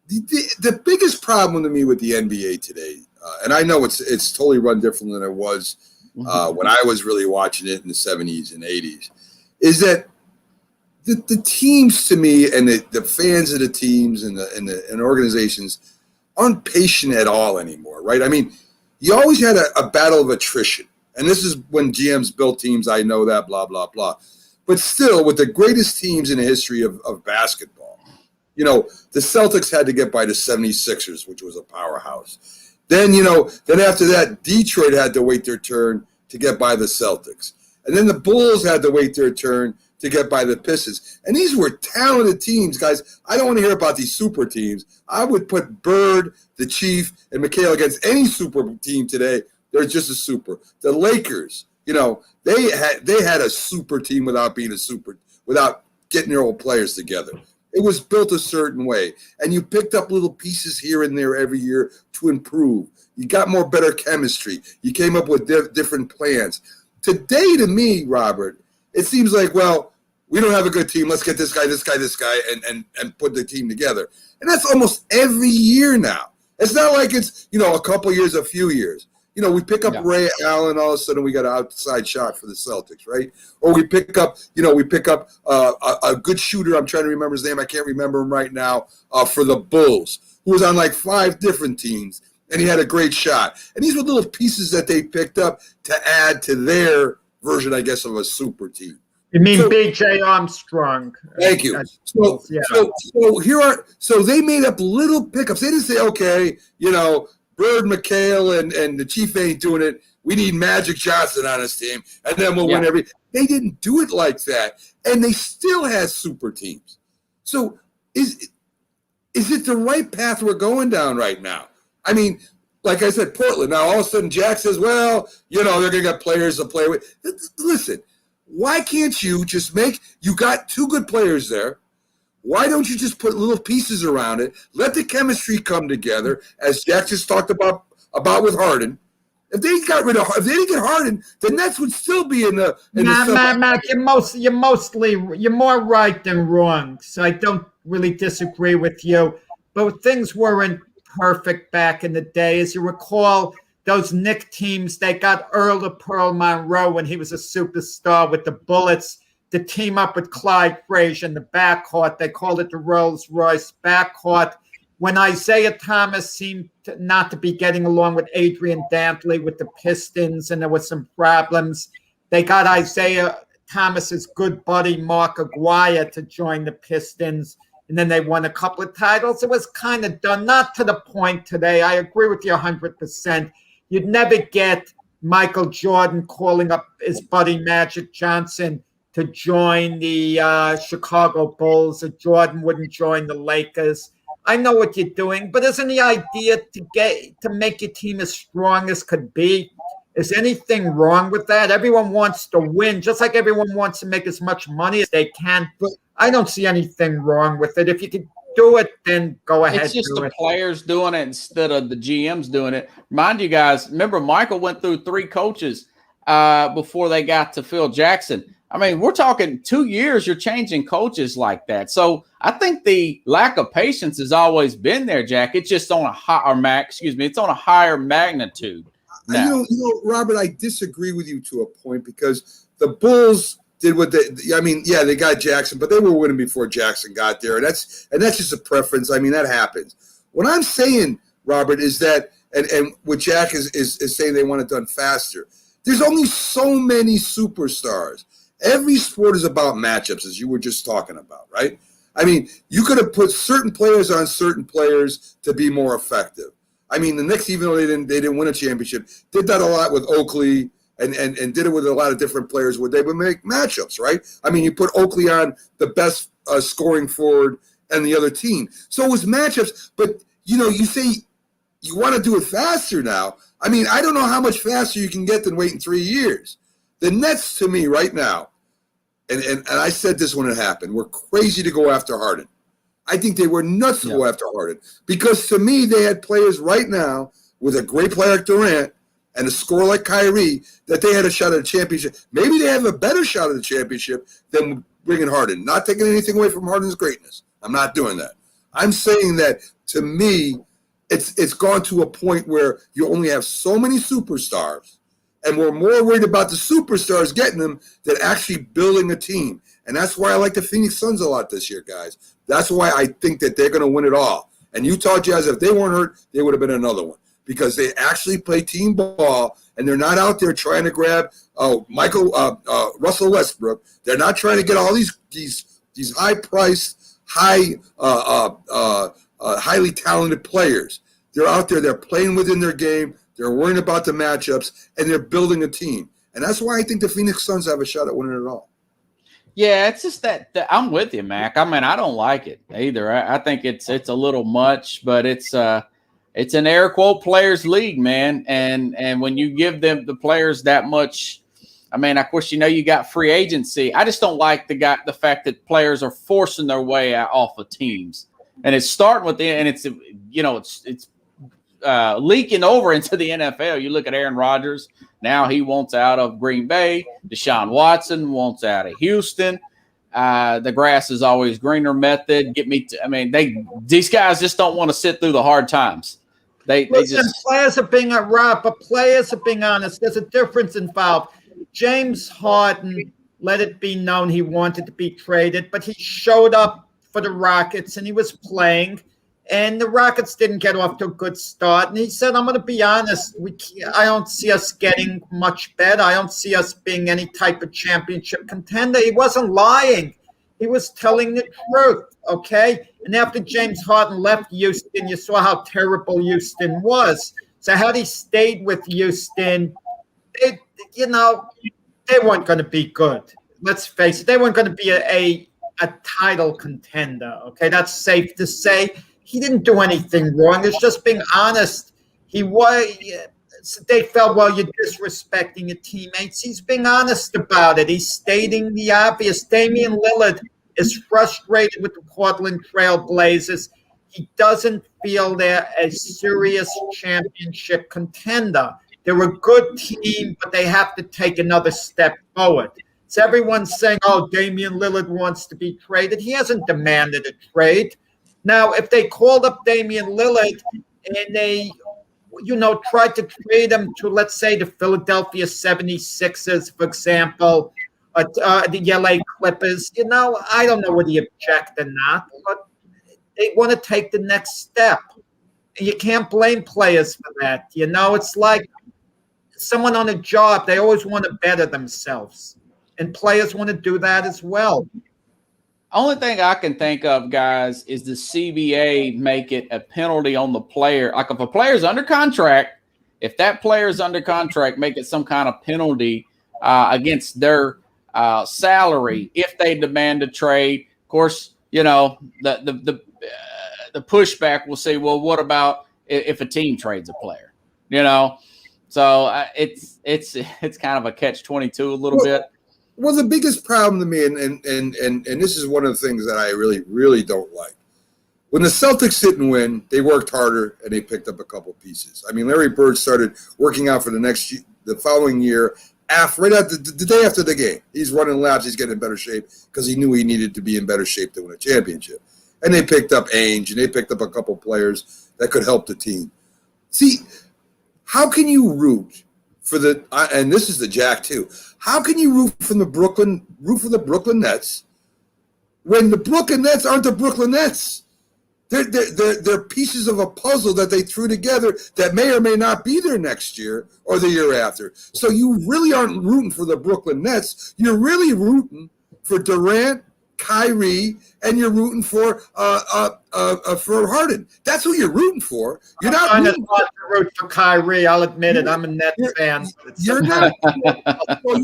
the biggest problem to me with the NBA today, and I know it's totally run different than it was when I was really watching it in the 70s and 80s, is that the teams to me and the fans of the teams and organizations aren't patient at all anymore, right? I mean, you always had a battle of attrition. And this is when GMs built teams, I know that, blah, blah, blah. But still, with the greatest teams in the history of basketball, the Celtics had to get by the 76ers, which was a powerhouse. Then after that, Detroit had to wait their turn to get by the Celtics. And then the Bulls had to wait their turn to get by the Pistons. And these were talented teams, guys. I don't want to hear about these super teams. I would put Bird, the Chief, and McHale against any super team today. They're just a super. The Lakers, they had a super team without getting their old players together. It was built a certain way. And you picked up little pieces here and there every year to improve. You got better chemistry. You came up with different plans. Today, to me, Robert, it seems like, well, we don't have a good team. Let's get this guy, and put the team together. And that's almost every year now. It's not like it's, a couple years, a few years. We pick up Ray Allen, all of a sudden we got an outside shot for the Celtics, right? Or we pick up, a good shooter. I'm trying to remember his name. I can't remember him right now, for the Bulls, who was on like 5 different teams, and he had a great shot. And these were little pieces that they picked up to add to their version, I guess, of a super team. You mean B.J. Armstrong? Thank you. So they made up little pickups. They didn't say, okay, Bird, McHale, and the Chief ain't doing it. We need Magic Johnson on his team, and then we'll win every. They didn't do it like that, and they still had super teams. So is it the right path we're going down right now? I mean, like I said, Portland. Now all of a sudden, Jack says, "Well, they're going to get players to play with." Listen, why can't you just you got 2 good players there? Why don't you just put little pieces around it? Let the chemistry come together, as Jack just talked about with Harden. If they didn't get Harden, the Nets would still be in the. Mac, you're more right than wrong. So I don't really disagree with you. But things weren't perfect back in the day, as you recall. Those Knick teams, they got Earl of Pearl Monroe when he was a superstar with the Bullets to team up with Clyde Frazier in the backcourt. They called it the Rolls-Royce backcourt. When Isaiah Thomas seemed not to be getting along with Adrian Dantley with the Pistons, and there were some problems, they got Isaiah Thomas's good buddy Mark Aguirre to join the Pistons, and then they won a couple of titles. It was kind of done, not to the point today. I agree with you 100%. You'd never get Michael Jordan calling up his buddy Magic Johnson to join the Chicago Bulls, or Jordan wouldn't join the Lakers. I know what you're doing, but isn't the idea to make your team as strong as could be? Is anything wrong with that? Everyone wants to win, just like everyone wants to make as much money as they can. But I don't see anything wrong with it. If you could do it, then go ahead. It's just the players doing it instead of the GMs doing it. Mind you guys, remember Michael went through 3 coaches before they got to Phil Jackson. I mean, we're talking 2 years, you're changing coaches like that. So I think the lack of patience has always been there, Jack. It's just on it's on a higher magnitude now. You know, Robert, I disagree with you to a point because the Bulls did what they got Jackson, but they were winning before Jackson got there. And that's just a preference. I mean, that happens. What I'm saying, Robert, is that, and what Jack is saying they want it done faster. There's only so many superstars. Every sport is about matchups, as you were just talking about, right? I mean, you could have put certain players on certain players to be more effective. I mean, the Knicks, even though they didn't win a championship, did that a lot with Oakley and did it with a lot of different players where they would make matchups, right? I mean, you put Oakley on the best scoring forward and the other team. So it was matchups, but, you say you want to do it faster now. I mean, I don't know how much faster you can get than waiting 3 years. The Nets, to me, right now, and I said this when it happened, were crazy to go after Harden. I think they were nuts to go after Harden because, to me, they had players right now with a great player like Durant and a scorer like Kyrie that they had a shot at a championship. Maybe they have a better shot at a championship than bringing Harden. Not taking anything away from Harden's greatness. I'm not doing that. I'm saying that, to me, it's gone to a point where you only have so many superstars, and we're more worried about the superstars getting them than actually building a team. And that's why I like the Phoenix Suns a lot this year, guys. That's why I think that they're going to win it all. And Utah Jazz, if they weren't hurt, they would have been another one because they actually play team ball, and they're not out there trying to grab Russell Westbrook. They're not trying to get all these high-priced, highly talented players. They're out there. They're playing within their game. They're worrying about the matchups, and they're building a team. And that's why I think the Phoenix Suns have a shot at winning it all. Yeah, it's just that I'm with you, Mac. I mean, I don't like it either. I think it's a little much, but it's an air quote players league, man. And when you give them the players that much, I mean, of course, you got free agency. I just don't like the fact that players are forcing their way out off of teams, and it's starting with it's leaking over into the NFL. You look at Aaron Rodgers. Now he wants out of Green Bay. Deshaun Watson wants out of Houston. The grass is always greener method. These guys just don't want to sit through the hard times. Players are being players are being honest. There's a difference involved. James Harden let it be known he wanted to be traded, but he showed up for the Rockets and he was playing. And the Rockets didn't get off to a good start. And he said, I'm going to be honest, I don't see us getting much better. I don't see us being any type of championship contender. He wasn't lying. He was telling the truth, okay? And after James Harden left Houston, you saw how terrible Houston was. So had he stayed with Houston, they weren't going to be good. Let's face it, they weren't going to be a title contender, okay? That's safe to say. He didn't do anything wrong. It's just being honest. They felt, well, you're disrespecting your teammates. He's being honest about it. He's stating the obvious. Damian Lillard is frustrated with the Portland Trail Blazers. He doesn't feel they're a serious championship contender. They're a good team, but they have to take another step forward. So everyone's saying, oh, Damian Lillard wants to be traded. He hasn't demanded a trade. Now, if they called up Damian Lillard and they, tried to trade him to, let's say, the Philadelphia 76ers, for example, the LA Clippers, I don't know whether you object or not, but they want to take the next step. You can't blame players for that. It's like someone on a job, they always want to better themselves. And players want to do that as well. Only thing I can think of, guys, is the CBA make it a penalty on the player. Like if a player's under contract, if that player's under contract, make it some kind of penalty against their salary if they demand a trade. Of course, the the pushback will say, well, what about if a team trades a player? You know, so it's kind of a catch-22 a little bit. Well, the biggest problem to me, and this is one of the things that I really, really don't like. When the Celtics didn't win, they worked harder and they picked up a couple pieces. I mean, Larry Bird started working out for the following year, right after the day after the game. He's running laps. He's getting in better shape because he knew he needed to be in better shape to win a championship. And they picked up Ainge, and they picked up a couple players that could help the team. See, how can you root for and this is the Jack too. How can you root for the Brooklyn Nets when the Brooklyn Nets aren't the Brooklyn Nets? They're pieces of a puzzle that they threw together that may or may not be there next year or the year after. So you really aren't rooting for the Brooklyn Nets. You're really rooting for Durant, Kyrie, and you're rooting for Harden. That's who you're rooting for. You're not rooting to root for Kyrie. I'll admit it. I'm a Nets fan. You're not. Well,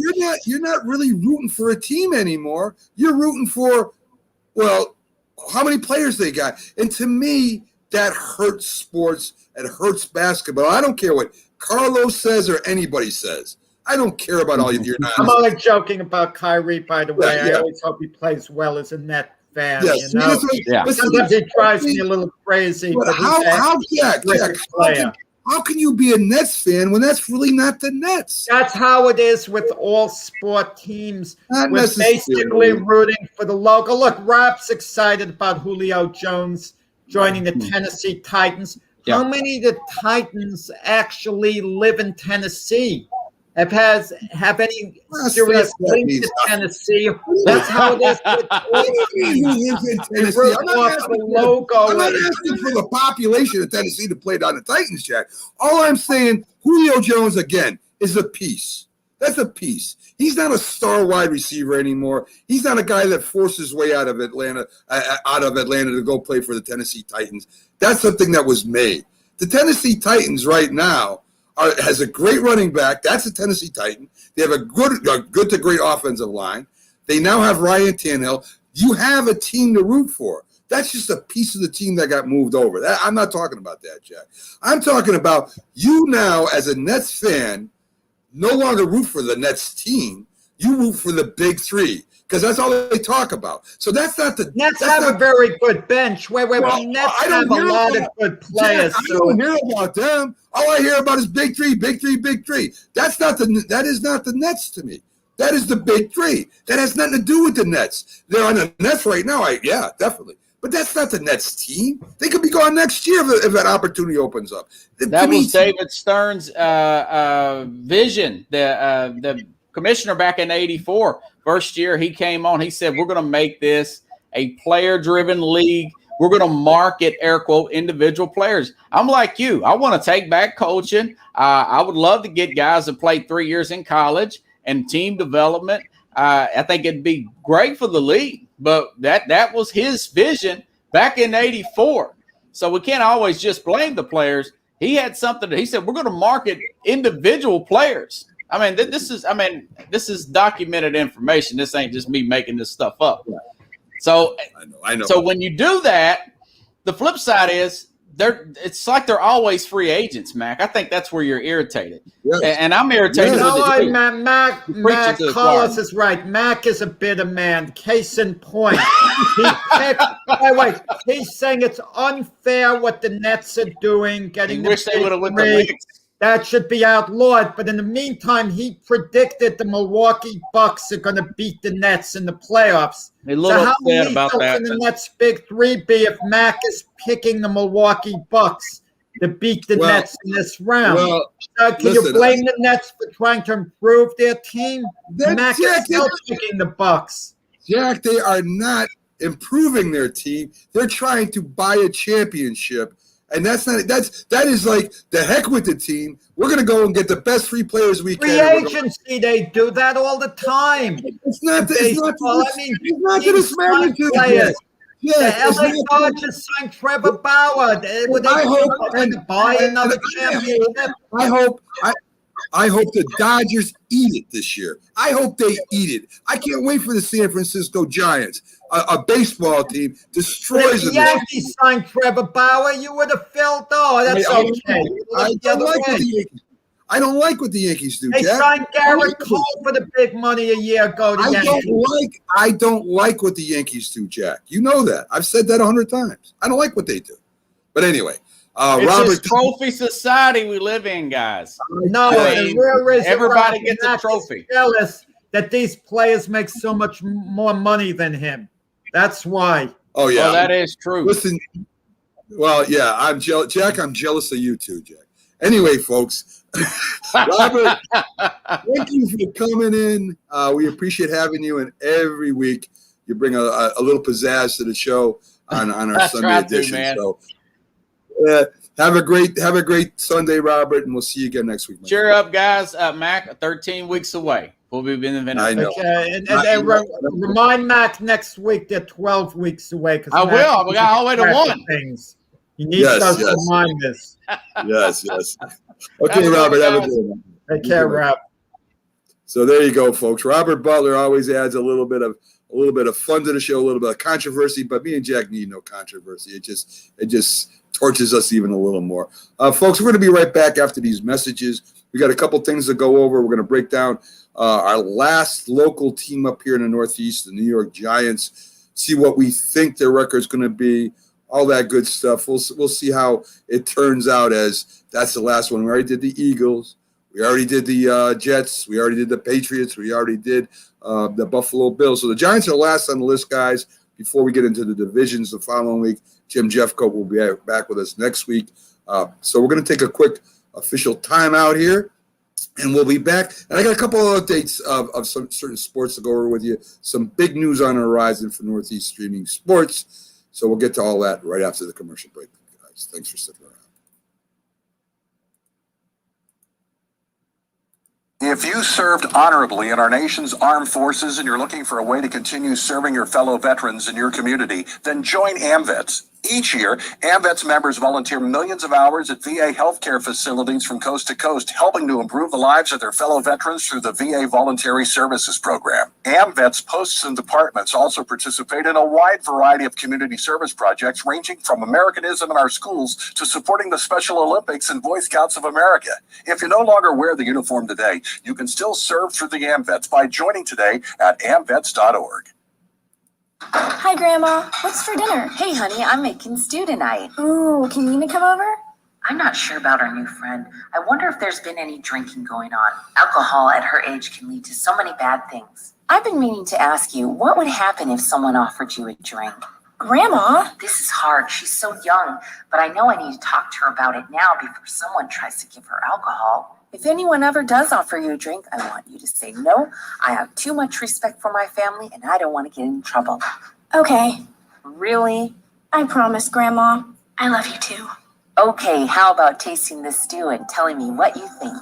you're not really rooting for a team anymore. You're rooting for, well, how many players they got. And to me, that hurts sports. It hurts basketball. I don't care what Carlos says or anybody says. I don't care about all your nonsense. I'm only joking about Kyrie, by the way. Yeah. I always hope he plays well as a Net fan. Yes. You know? Sometimes he drives me a little crazy. But how can you be a Nets fan when that's really not the Nets? That's how it is with all sport teams. We're basically rooting for the local. Look, Rob's excited about Julio Jones joining the Tennessee Titans. Yeah. How many of the Titans actually live in Tennessee? Have any serious link to Tennessee? That's how it is. I'm not asking for the population of Tennessee to play down the Titans, Jack. All I'm saying, Julio Jones, again, is a piece. That's a piece. He's not a star wide receiver anymore. He's not a guy that forced his way out of Atlanta to go play for the Tennessee Titans. That's something that was made. The Tennessee Titans right now has a great running back. That's a Tennessee Titan. They have a good to great offensive line. They now have Ryan Tannehill. You have a team to root for. That's just a piece of the team that got moved over. I'm not talking about that, Jack. I'm talking about you now as a Nets fan no longer root for the Nets team. You root for the big three because that's all they talk about. So that's not the Nets have a very good bench. Nets have a lot of good players. Jack, I don't hear about them. All I hear about is big three, big three, big three. That is not the Nets to me. That is the big three. That has nothing to do with the Nets. They're on the Nets right now. Yeah, definitely. But that's not the Nets team. They could be gone next year if that opportunity opens up. That was David Stern's vision. The commissioner back in '84, first year he came on, he said, we're going to make this a player-driven league. We're going to market, air quote, individual players. I'm like you. I want to take back coaching. I would love to get guys that played 3 years in college and team development. I think it'd be great for the league. But that was his vision back in '84. So we can't always just blame the players. He had something that he said, we're going to market individual players. This is documented information. This ain't just me making this stuff up. So I know. So when you do that, the flip side is it's like they're always free agents, Mac. I think that's where you're irritated. Yes. And I'm irritated. Mac Carlos is right. Mac is a bitter man. Case in point. He's saying it's unfair what the Nets are doing, getting the wish they would have went the Knicks. That should be outlawed. But in the meantime, he predicted the Milwaukee Bucks are going to beat the Nets in the playoffs. A little upset about that. The Nets' big three be if Mac is picking the Milwaukee Bucks to beat the Nets in this round? Can you blame the Nets for trying to improve their team? Mac is still picking the Bucks. Jack, they are not improving their team. They're trying to buy a championship. And that is like the heck with the team. We're going to go and get the best free players we can. Free agency, they do that all the time. It's not to this magnitude. The LA Dodgers signed Trevor Bauer. Would they buy another championship? I hope the Dodgers eat it this year. I hope they eat it. I can't wait for the San Francisco Giants, a baseball team, destroys If the them. Yankees signed Trevor Bauer, you would have felt, oh, that's okay. I The don't other like what way. the Yankees. I don't like what the Yankees do, They Jack. signed Garrett Cole for the big money a year ago. I don't like what the Yankees do, Jack. You know that. I've said that 100 times. I don't like what they do. But anyway, It's Robert, this trophy society we live in, guys. No, I the mean, real reason everybody Robert gets a Mack is trophy. jealous that these players make so much more money than him. That's why. oh yeah, Well, that is true. listen. Well, yeah, I'm jealous, Jack. I'm jealous of you too, Jack. Anyway, folks, Robert, thank you for coming in. We appreciate having you, and every week you bring a little pizzazz to the show on our Sunday edition. Man. So, have a great Sunday, Robert, and we'll see you again next week. Cheer up, guys. Mac, 13 weeks away. We'll be in I know. Okay, and remind Mac next week they're 12 weeks away. I will. We got all the way to 1. Things. You need those reminders. Yes. Okay, Robert, have a good one. Take care, Rob. So there you go, folks. Robert Butler always adds a little bit of fun to the show, a little bit of controversy, but me and Jack need no controversy. It just torches us even a little more. Folks, we're going to be right back after these messages. We got a couple things to go over. We're going to break down our last local team up here in the Northeast, the New York Giants, see what we think their record's going to be, all that good stuff. We'll see how it turns out, as that's the last one. We already did the Eagles. We already did the Jets. We already did the Patriots. We already did the Buffalo Bills. So the Giants are last on the list, guys. Before we get into the divisions the following week, Jim Jeffcoat will be back with us next week. So we're going to take a quick official timeout here, and we'll be back. And I got a couple of updates of some certain sports to go over with you. Some big news on the horizon for Northeast Streaming Sports. So we'll get to all that right after the commercial break, guys. Thanks for sticking around. If you served honorably in our nation's armed forces and you're looking for a way to continue serving your fellow veterans in your community, then join AMVETS. Each year, AMVETS members volunteer millions of hours at VA healthcare facilities from coast to coast, helping to improve the lives of their fellow veterans through the VA Voluntary Services Program. AMVETS posts and departments also participate in a wide variety of community service projects, ranging from Americanism in our schools to supporting the Special Olympics and Boy Scouts of America. If you no longer wear the uniform today, you can still serve through the AMVETS by joining today at amvets.org. Hi, Grandma. What's for dinner? Hey, honey, I'm making stew tonight. Ooh, can Nina come over? I'm not sure about our new friend. I wonder if there's been any drinking going on. Alcohol at her age can lead to so many bad things. I've been meaning to ask you, what would happen if someone offered you a drink? Grandma? This is hard. She's so young, but I know I need to talk to her about it now before someone tries to give her alcohol. If anyone ever does offer you a drink, I want you to say no. I have too much respect for my family, and I don't want to get in trouble. Okay. Really? I promise, Grandma. I love you too. Okay, how about tasting this stew and telling me what you think?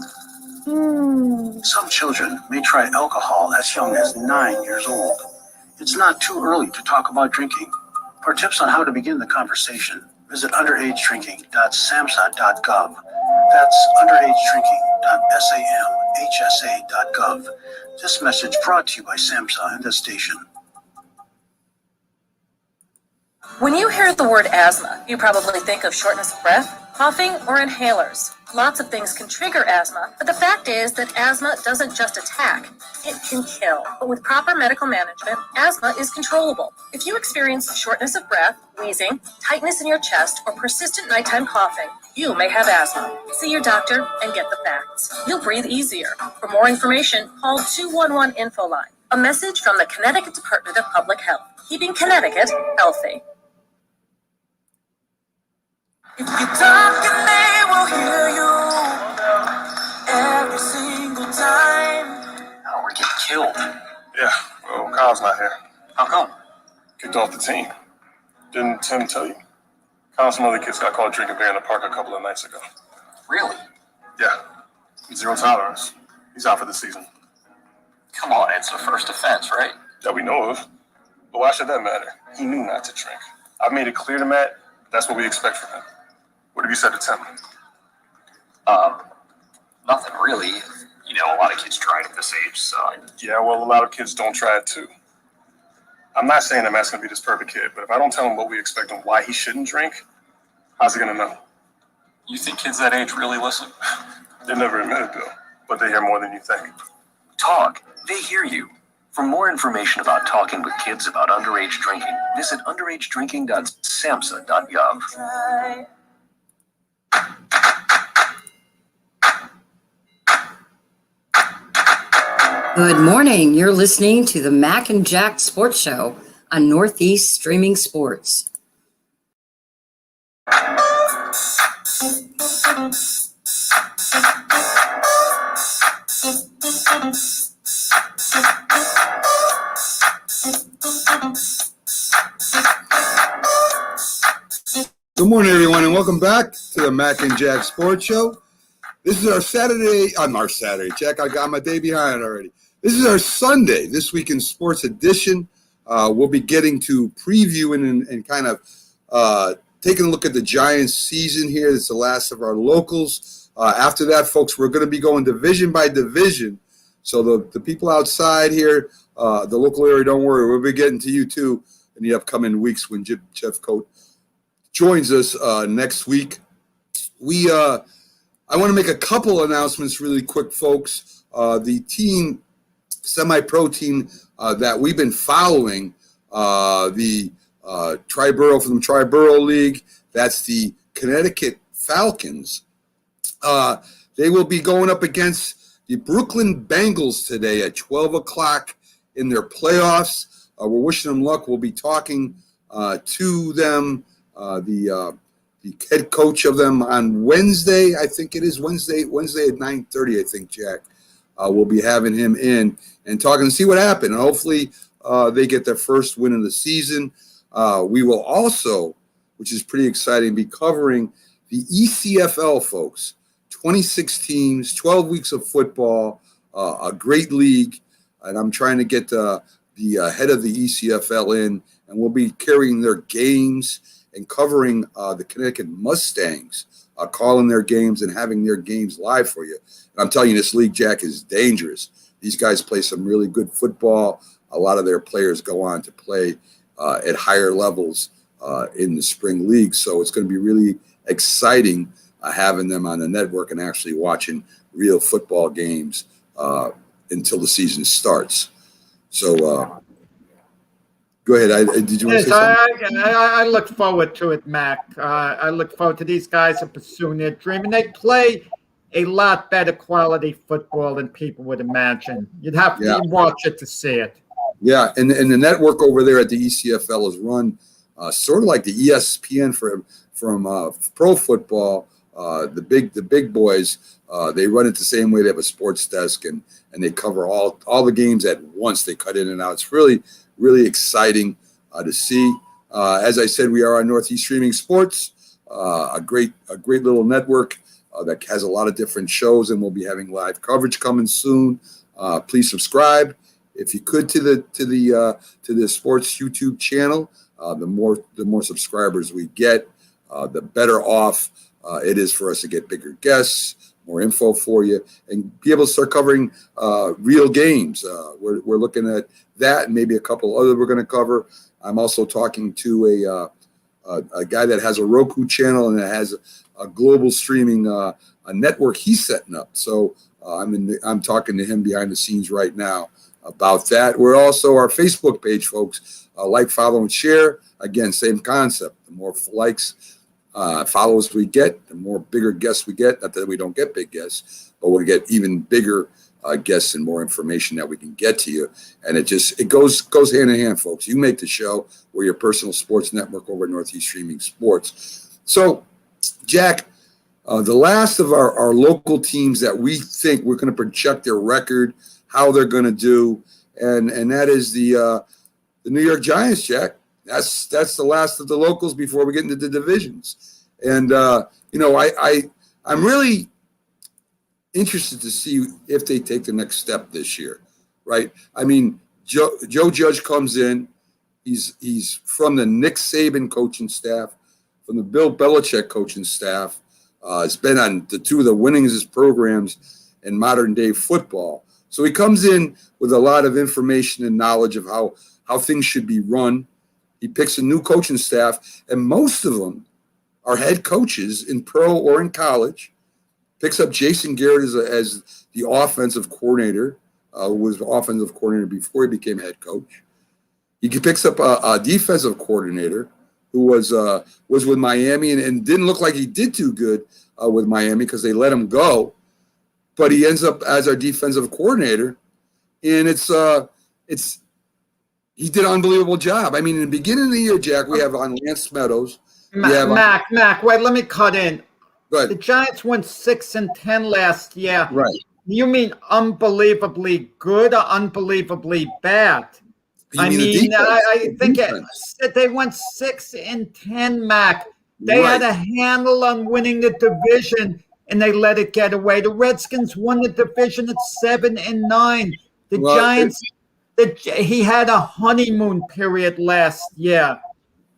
Some children may try alcohol as young as 9 years old. It's not too early to talk about drinking. For tips on how to begin the conversation, visit underagedrinking.samhsa.gov. That's underagedrinking.samhsa.gov. This message brought to you by SAMHSA and this station. When you hear the word asthma, you probably think of shortness of breath, coughing, or inhalers. Lots of things can trigger asthma, but the fact is that asthma doesn't just attack, it can kill. But with proper medical management, asthma is controllable. If you experience shortness of breath, wheezing, tightness in your chest, or persistent nighttime coughing, you may have asthma. See your doctor and get the facts. You'll breathe easier. For more information, call 211 Info Line. A message from the Connecticut Department of Public Health, keeping Connecticut healthy. If you talk and they will hear you every single time. Oh, we're getting killed. Yeah, well, Kyle's not here. How come? Kicked off the team. Didn't Tim tell you? Kyle and some other kids got caught drinking beer in the park a couple of nights ago. Really? Yeah. Zero tolerance. He's out for the season. Come on, it's a first offense, right? That we know of. But why should that matter? He knew not to drink. I've made it clear to Matt that's what we expect from him. What have you said to Tim? Nothing really. You know, a lot of kids try it at this age, so. Yeah, well, a lot of kids don't try it too. I'm not saying that Matt's gonna be this perfect kid, but if I don't tell him what we expect and why he shouldn't drink, how's he gonna know? You think kids that age really listen? They never admit it though, but they hear more than you think. Talk. They hear you. For more information about talking with kids about underage drinking, visit underagedrinking.samhsa.gov. Good morning. You're listening to the Mac and Jack Sports Show on Northeast Streaming Sports. Good morning, everyone, and welcome back to the Mac and Jack Sports Show. This is our Saturday. Jack. I got my day behind already. This is our Sunday, This Week in Sports edition. We'll be getting to previewing and kind of taking a look at the Giants season here. It's the last of our locals. After that, folks, we're going to be going division by division. So the people outside here, the local area, don't worry. We'll be getting to you, too, in the upcoming weeks when Jeff Coate joins us next week. I want to make a couple announcements really quick, folks. The team, semi-pro team that we've been following, the Triborough from the Triborough League, that's the Connecticut Falcons. They will be going up against the Brooklyn Bengals today at 12 o'clock in their playoffs. We're wishing them luck. We'll be talking to them, the head coach of them on Wednesday. I think it is Wednesday at 9:30, I think, Jack. We'll be having him in and talking to see what happened. And hopefully they get their first win of the season. We will also, which is pretty exciting, be covering the ECFL, folks. 26 teams, 12 weeks of football, a great league. And I'm trying to get the head of the ECFL in, and we'll be carrying their games and covering the Connecticut Mustangs, calling their games and having their games live for you. And I'm telling you, this league, Jack, is dangerous. These guys play some really good football. A lot of their players go on to play at higher levels in the spring league. So it's going to be really exciting having them on the network and actually watching real football games until the season starts. So go ahead. Did you want to say something? I look forward to it, Mac. I look forward to these guys are pursuing their dream, and they play a lot better quality football than people would imagine. You'd have to watch it to see it. Yeah, and the network over there at the ECFL is run sort of like the ESPN from pro football. The big boys, they run it the same way. They have a sports desk and they cover all the games at once. They cut in and out. It's really, really exciting to see. As I said, we are on Northeast Streaming Sports, a great little network that has a lot of different shows, and we'll be having live coverage coming soon. Please subscribe if you could to the sports YouTube channel. The more subscribers we get, the better off it is for us to get bigger guests, more info for you, and be able to start covering real games. We're looking at that and maybe a couple other we're going to cover. I'm also talking to a guy that has a Roku channel and that has a global streaming a network he's setting up. So I'm talking to him behind the scenes right now about that. We're also our Facebook page, folks. Like, follow, and share. Again, same concept. The more likes, followers we get, the more bigger guests we get. Not that we don't get big guests, but we'll get even bigger guests and more information that we can get to you. And it goes hand in hand, folks. You make the show. We're your personal sports network over at Northeast Streaming Sports. So, Jack, the last of our local teams that we think we're going to project their record, how they're going to do, and that is the New York Giants, Jack. That's the last of the locals before we get into the divisions. And I'm really interested to see if they take the next step this year, right? I mean, Joe Judge comes in. He's from the Nick Saban coaching staff, from the Bill Belichick coaching staff. It's been on the two of the winningest programs in modern day football. So he comes in with a lot of information and knowledge of how things should be run. He picks a new coaching staff, and most of them are head coaches in pro or in college. Picks up Jason Garrett as the offensive coordinator, who was offensive coordinator before he became head coach. He picks up a defensive coordinator who was with Miami and didn't look like he did too good with Miami because they let him go. But he ends up as our defensive coordinator, and he did an unbelievable job. I mean, in the beginning of the year, Jack, we have on Lance Meadows. Mac, wait, let me cut in. Go ahead. The Giants went 6-10 last year. Right. You mean unbelievably good or unbelievably bad? I think they went 6-10, Mac. They had a handle on winning the division, and they let it get away. The Redskins won the division at 7-9. The Giants, he had a honeymoon period last year.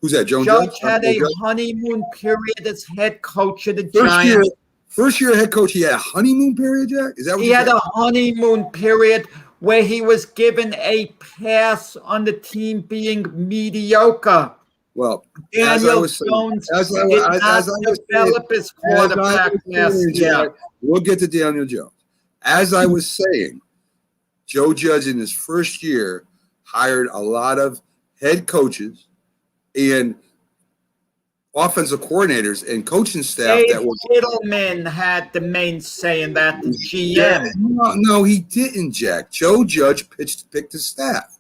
Who's that, Joe Judge had a honeymoon period as head coach of the Giants. First year head coach, he had a honeymoon period, Jack? Is that what he had a honeymoon period where he was given a pass on the team being mediocre. Well, Daniel Jones did not develop his quarterback last year. We'll get to Daniel Jones. As I was saying, Joe Judge in his first year hired a lot of head coaches and offensive coordinators and coaching staff Dave that were. Gettleman had the main say in that. The GM. No, he didn't, Jack. Joe Judge picked the staff.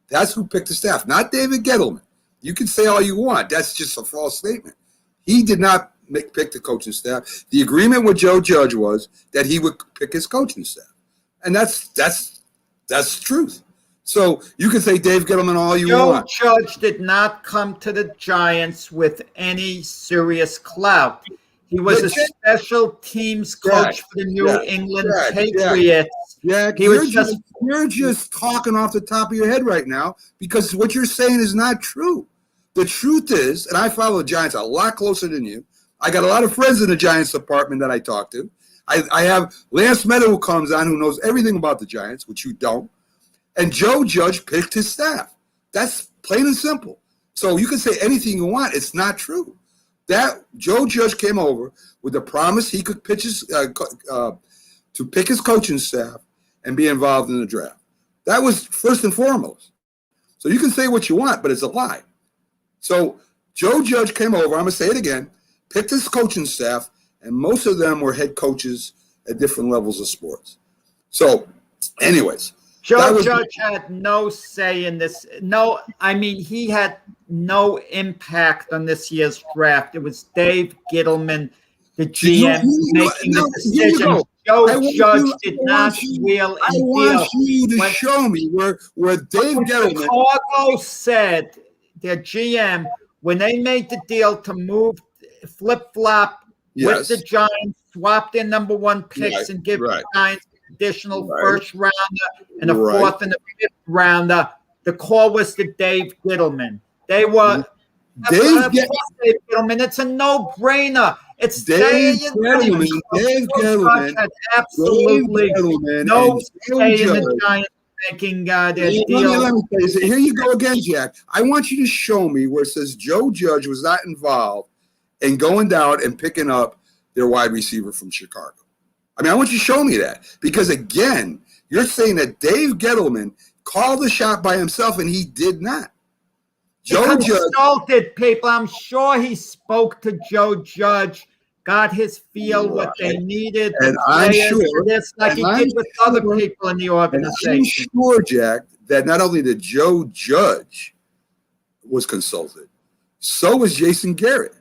That's who picked the staff, not David Gettleman. You can say all you want. That's just a false statement. He did not pick the coaching staff. The agreement with Joe Judge was that he would pick his coaching staff, and that's the truth. So you can say Dave Gettleman all you want. Joe Judge did not come to the Giants with any serious clout. He was a special teams coach for the New England Patriots. Yeah, you're just talking off the top of your head right now because what you're saying is not true. The truth is, and I follow the Giants a lot closer than you. I got a lot of friends in the Giants department that I talk to. I have Lance Meadows who comes on who knows everything about the Giants, which you don't. And Joe Judge picked his staff. That's plain and simple. So you can say anything you want. It's not true. That Joe Judge came over with the promise he could pitch his to pick his coaching staff and be involved in the draft. That was first and foremost. So you can say what you want, but it's a lie. So Joe Judge came over, I'm going to say it again, picked his coaching staff, and most of them were head coaches at different levels of sports. So anyways. Joe Judge had no say in this. He had no impact on this year's draft. It was Dave Gettleman, the GM, making the decision. Joe Judge did not wheel and deal. I want you to show me where Dave Gettleman. Chicago said, their GM, when they made the deal to move flip-flop with the Giants, swap their number one picks and give the Giants additional first rounder and a fourth and a fifth rounder. The call was to Dave Gettleman. They were Dave Gettleman. It's a no-brainer. It's Dave Gettleman. Dave Gettleman had absolutely no say in the Giants making their deal. Let me tell you, here you go again, Jack. I want you to show me where it says Joe Judge was not involved in going down and picking up their wide receiver from Chicago. I mean, I want you to show me that because, again, you're saying that Dave Gettleman called the shot by himself, and he did not. Joe consulted people. I'm sure he spoke to Joe Judge, got his feel what they needed, and I'm sure this like he did with other people in the organization. I'm sure, Jack, that not only did Joe Judge was consulted, so was Jason Garrett,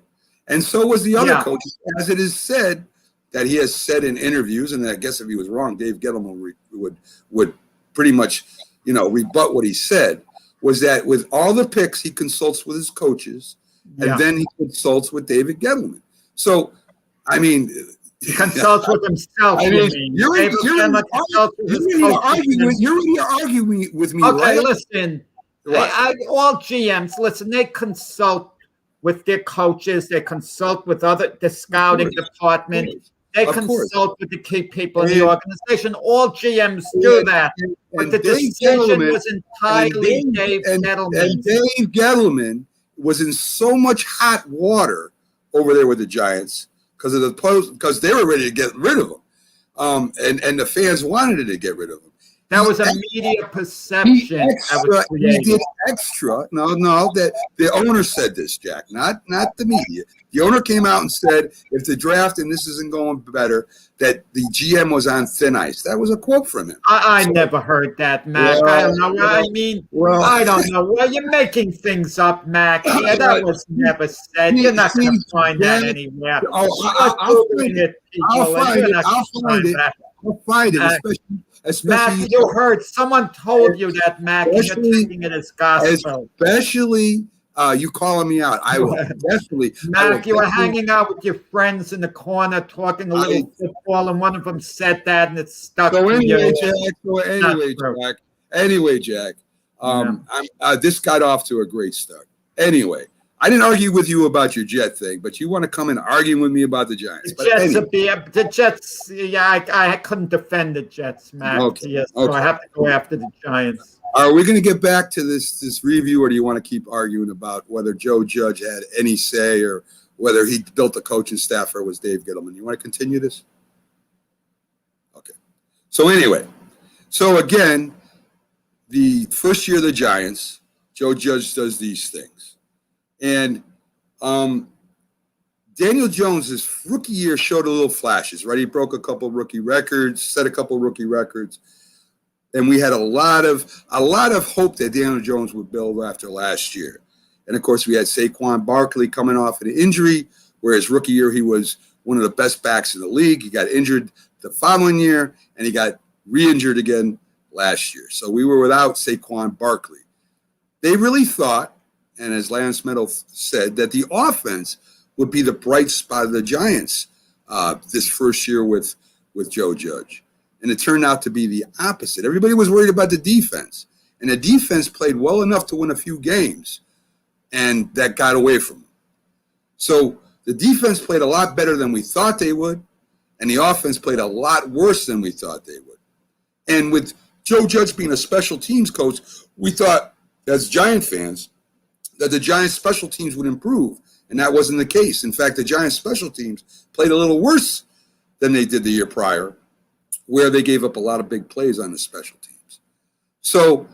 and so was the other coaches, as it is said. That he has said in interviews, and I guess if he was wrong, Dave Gettleman would pretty much, rebut what he said, was that with all the picks, he consults with his coaches, and then he consults with David Gettleman. So, I mean, he consults with himself. You're arguing with me. Okay, listen. All GMs, listen, they consult with their coaches. They consult with the scouting department. They Of course. consult with the key people in the organization. All GMs do that. But the decision was entirely Dave Gettleman. And Dave Gettleman was in so much hot water over there with the Giants because they were ready to get rid of him. And the fans wanted to get rid of him. That was a media perception that was created. He did extra. No, that the owner said this, Jack, not the media. The owner came out and said, if the draft and this isn't going better, that the GM was on thin ice. That was a quote from him. I never heard that, Mac. I don't know. I don't know. Well, you're making things up, Mac. Yeah, that was never said. You're not going to find that anywhere. I'll find it. I'll find it, especially Mac, you heard someone told you that, Mac, and you're taking it as gospel. Especially you calling me out. I will definitely. Mac, you were hanging out with your friends in the corner talking a little football, and one of them said that, and it stuck to you. Anyway, Jack. This got off to a great start. Anyway, I didn't argue with you about your Jet thing, but you want to come and argue with me about the Giants. The Jets, yeah, I couldn't defend the Jets, Mac. Okay. So I have to go after the Giants. Are we going to get back to this review, or do you want to keep arguing about whether Joe Judge had any say or whether he built the coaching staff or was Dave Gettleman? You want to continue this? Okay. So anyway, again, the first year of the Giants, Joe Judge does these things. And Daniel Jones, his rookie year, showed a little flashes, right? He broke a couple rookie records, set a couple rookie records. And we had a lot of hope that Daniel Jones would build after last year. And, of course, we had Saquon Barkley coming off an injury, where his rookie year he was one of the best backs in the league. He got injured the following year, and he got re-injured again last year. So we were without Saquon Barkley. They really thought, and as Lance Meadow said, that the offense would be the bright spot of the Giants this first year with Joe Judge. And it turned out to be the opposite. Everybody was worried about the defense. And the defense played well enough to win a few games. And that got away from them. So the defense played a lot better than we thought they would. And the offense played a lot worse than we thought they would. And with Joe Judge being a special teams coach, we thought, as Giant fans, that the Giants' special teams would improve. And that wasn't the case. In fact, the Giants' special teams played a little worse than they did the year prior, where they gave up a lot of big plays on the special teams. So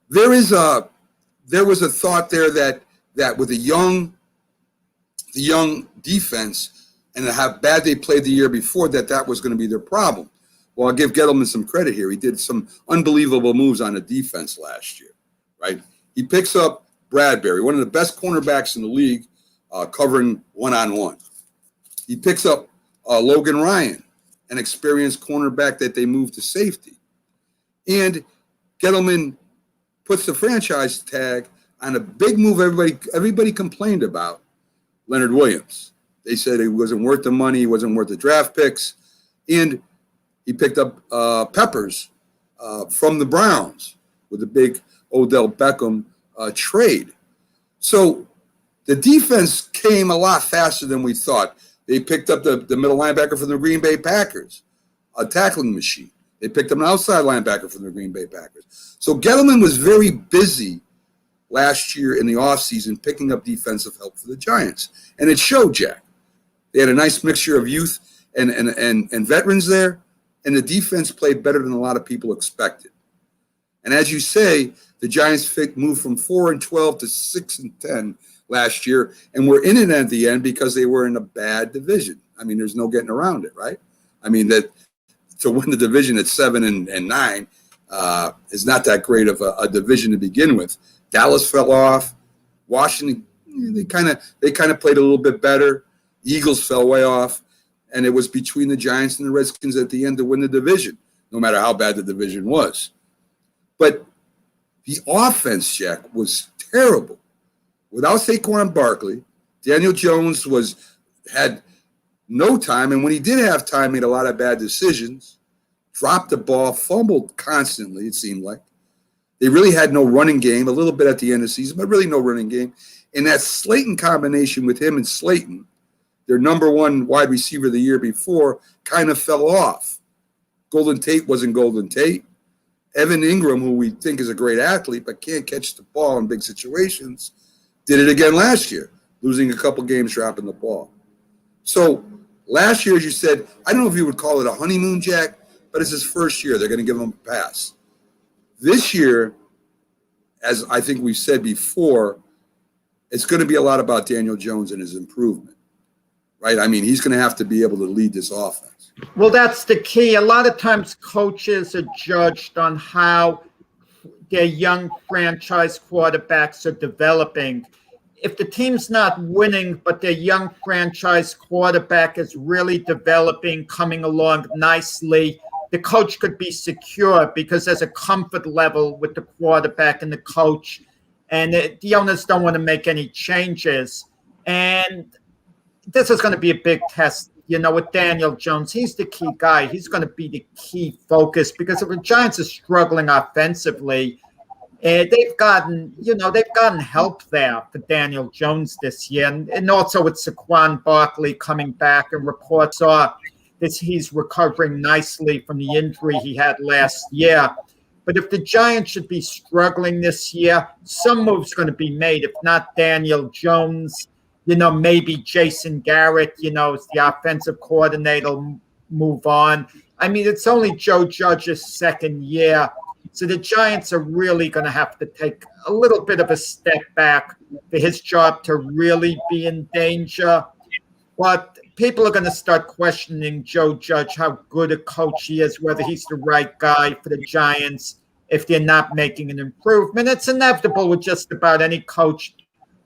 there was a thought there that with the young defense and how bad they played the year before, that was going to be their problem. Well, I'll give Gettleman some credit here. He did some unbelievable moves on the defense last year, right? He picks up Bradbury, one of the best cornerbacks in the league, covering one-on-one. He picks up Logan Ryan, an experienced cornerback that they moved to safety. And Gettleman puts the franchise tag on a big move everybody complained about, Leonard Williams. They said he wasn't worth the money, he wasn't worth the draft picks. And he picked up Peppers from the Browns with the big Odell Beckham trade. So the defense came a lot faster than we thought. They picked up the middle linebacker from the Green Bay Packers, a tackling machine. They picked up an outside linebacker from the Green Bay Packers. So Gettleman was very busy last year in the offseason picking up defensive help for the Giants. And it showed, Jack. They had a nice mixture of youth and veterans there, and the defense played better than a lot of people expected. And as you say, the Giants moved from 4-12 to 6-10 last year, and we're in it at the end because they were in a bad division. I mean, there's no getting around it, right? I mean, that to win the division at 7-9 is not that great of a division to begin with. Dallas fell off. Washington, they kind of played a little bit better. Eagles fell way off, and it was between the Giants and the Redskins at the end to win the division, no matter how bad the division was. But the offense, Jack, was terrible. Without Saquon Barkley, Daniel Jones had no time, and when he did have time, made a lot of bad decisions, dropped the ball, fumbled constantly, it seemed like. They really had no running game, a little bit at the end of the season, but really no running game. And that Slayton combination with him and Slayton, their number one wide receiver the year before, kind of fell off. Golden Tate wasn't Golden Tate. Evan Ingram, who we think is a great athlete but can't catch the ball in big situations, did it again last year, losing a couple games dropping the ball. So last year, as you said, I don't know if you would call it a honeymoon, Jack, but it's his first year. They're going to give him a pass. This year, as I think we've said before, it's going to be a lot about Daniel Jones and his improvement, right? I mean, he's going to have to be able to lead this offense. Well, that's the key. A lot of times coaches are judged on how their young franchise quarterbacks are developing. If the team's not winning, but their young franchise quarterback is really developing, coming along nicely, the coach could be secure because there's a comfort level with the quarterback and the coach, and the owners don't want to make any changes. And this is going to be a big test, with Daniel Jones. He's the key guy. He's going to be the key focus because if the Giants are struggling offensively, they've gotten help there for Daniel Jones this year. And also with Saquon Barkley coming back, and reports are that he's recovering nicely from the injury he had last year. But if the Giants should be struggling this year, some move's going to be made. If not Daniel Jones, maybe Jason Garrett, as the offensive coordinator, move on. I mean, it's only Joe Judge's second year. So the Giants are really going to have to take a little bit of a step back for his job to really be in danger. But people are going to start questioning Joe Judge, how good a coach he is, whether he's the right guy for the Giants if they're not making an improvement. It's inevitable with just about any coach,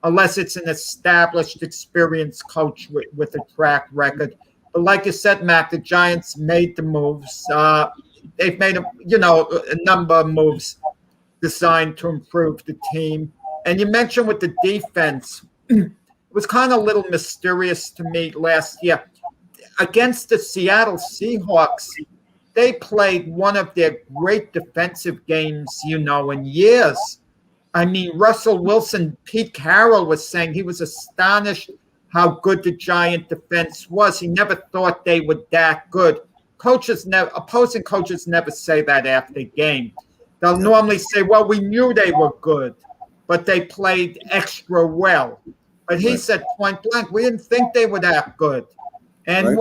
unless it's an established, experienced coach with a track record. But like you said, Mac, the Giants made the moves. They've made a number of moves designed to improve the team. And you mentioned with the defense, it was kind of a little mysterious to me last year. Against the Seattle Seahawks, they played one of their great defensive games, in years. I mean, Russell Wilson, Pete Carroll was saying he was astonished how good the Giant defense was. He never thought they were that good. Opposing coaches never say that after the game. They'll normally say, well, we knew they were good, but they played extra well. But he said point blank, we didn't think they were that good. And,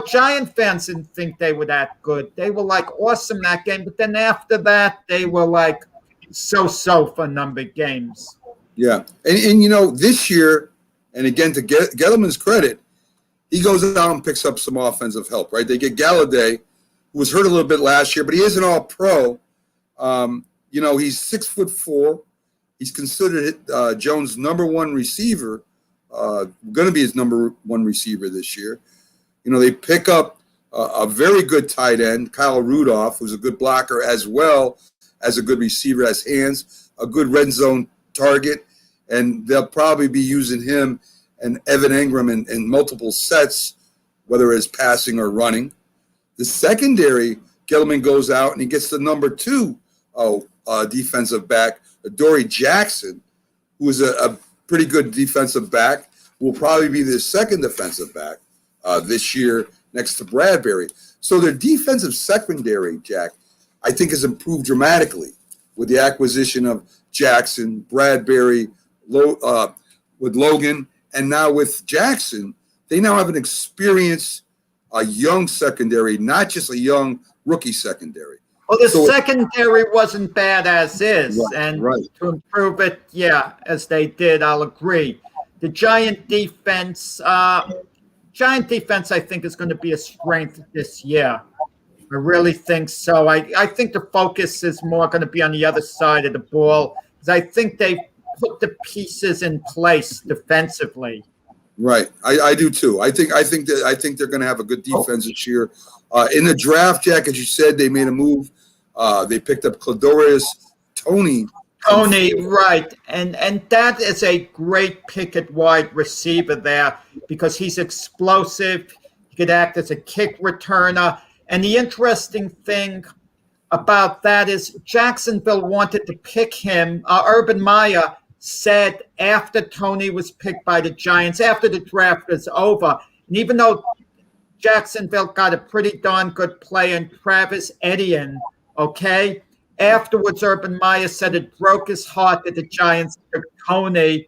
Giant fans didn't think they were that good. They were awesome that game. But then after that, they were so-so for a number of games. Yeah. And this year, and again, to Gettleman's credit, he goes out and picks up some offensive help, right? They get Galladay, who was hurt a little bit last year, but he is an all-pro. He's 6'4". He's considered Jones' number one receiver, going to be his number one receiver this year. They pick up a very good tight end, Kyle Rudolph, who's a good blocker as well as a good receiver, has hands, a good red zone target, and they'll probably be using him and Evan Ingram in multiple sets, whether it's passing or running. The secondary, Gettleman goes out and he gets the number two defensive back, Adoree Jackson, who is a pretty good defensive back, will probably be the second defensive back this year next to Bradbury. So their defensive secondary, Jack, I think has improved dramatically with the acquisition of Jackson, Bradbury, with Logan, and now with Jackson. They now have an experienced, young secondary, not just a young rookie secondary. Well, the secondary wasn't bad as is, to improve it, as they did, I'll agree. The Giant defense, I think, is going to be a strength this year. I really think so. I think the focus is more going to be on the other side of the ball, because I think they've put the pieces in place defensively. Right, I do too. I think they're going to have a good defense this year. In the draft, Jack, as you said, they made a move. They picked up Kadarius Toney, right, and that is a great pick at wide receiver there because he's explosive. He could act as a kick returner. And the interesting thing, about that is Jacksonville wanted to pick him. Urban Meyer said after Tony was picked by the Giants, after the draft was over, and even though Jacksonville got a pretty darn good player in Travis Etienne, okay? Afterwards, Urban Meyer said it broke his heart that the Giants took Tony,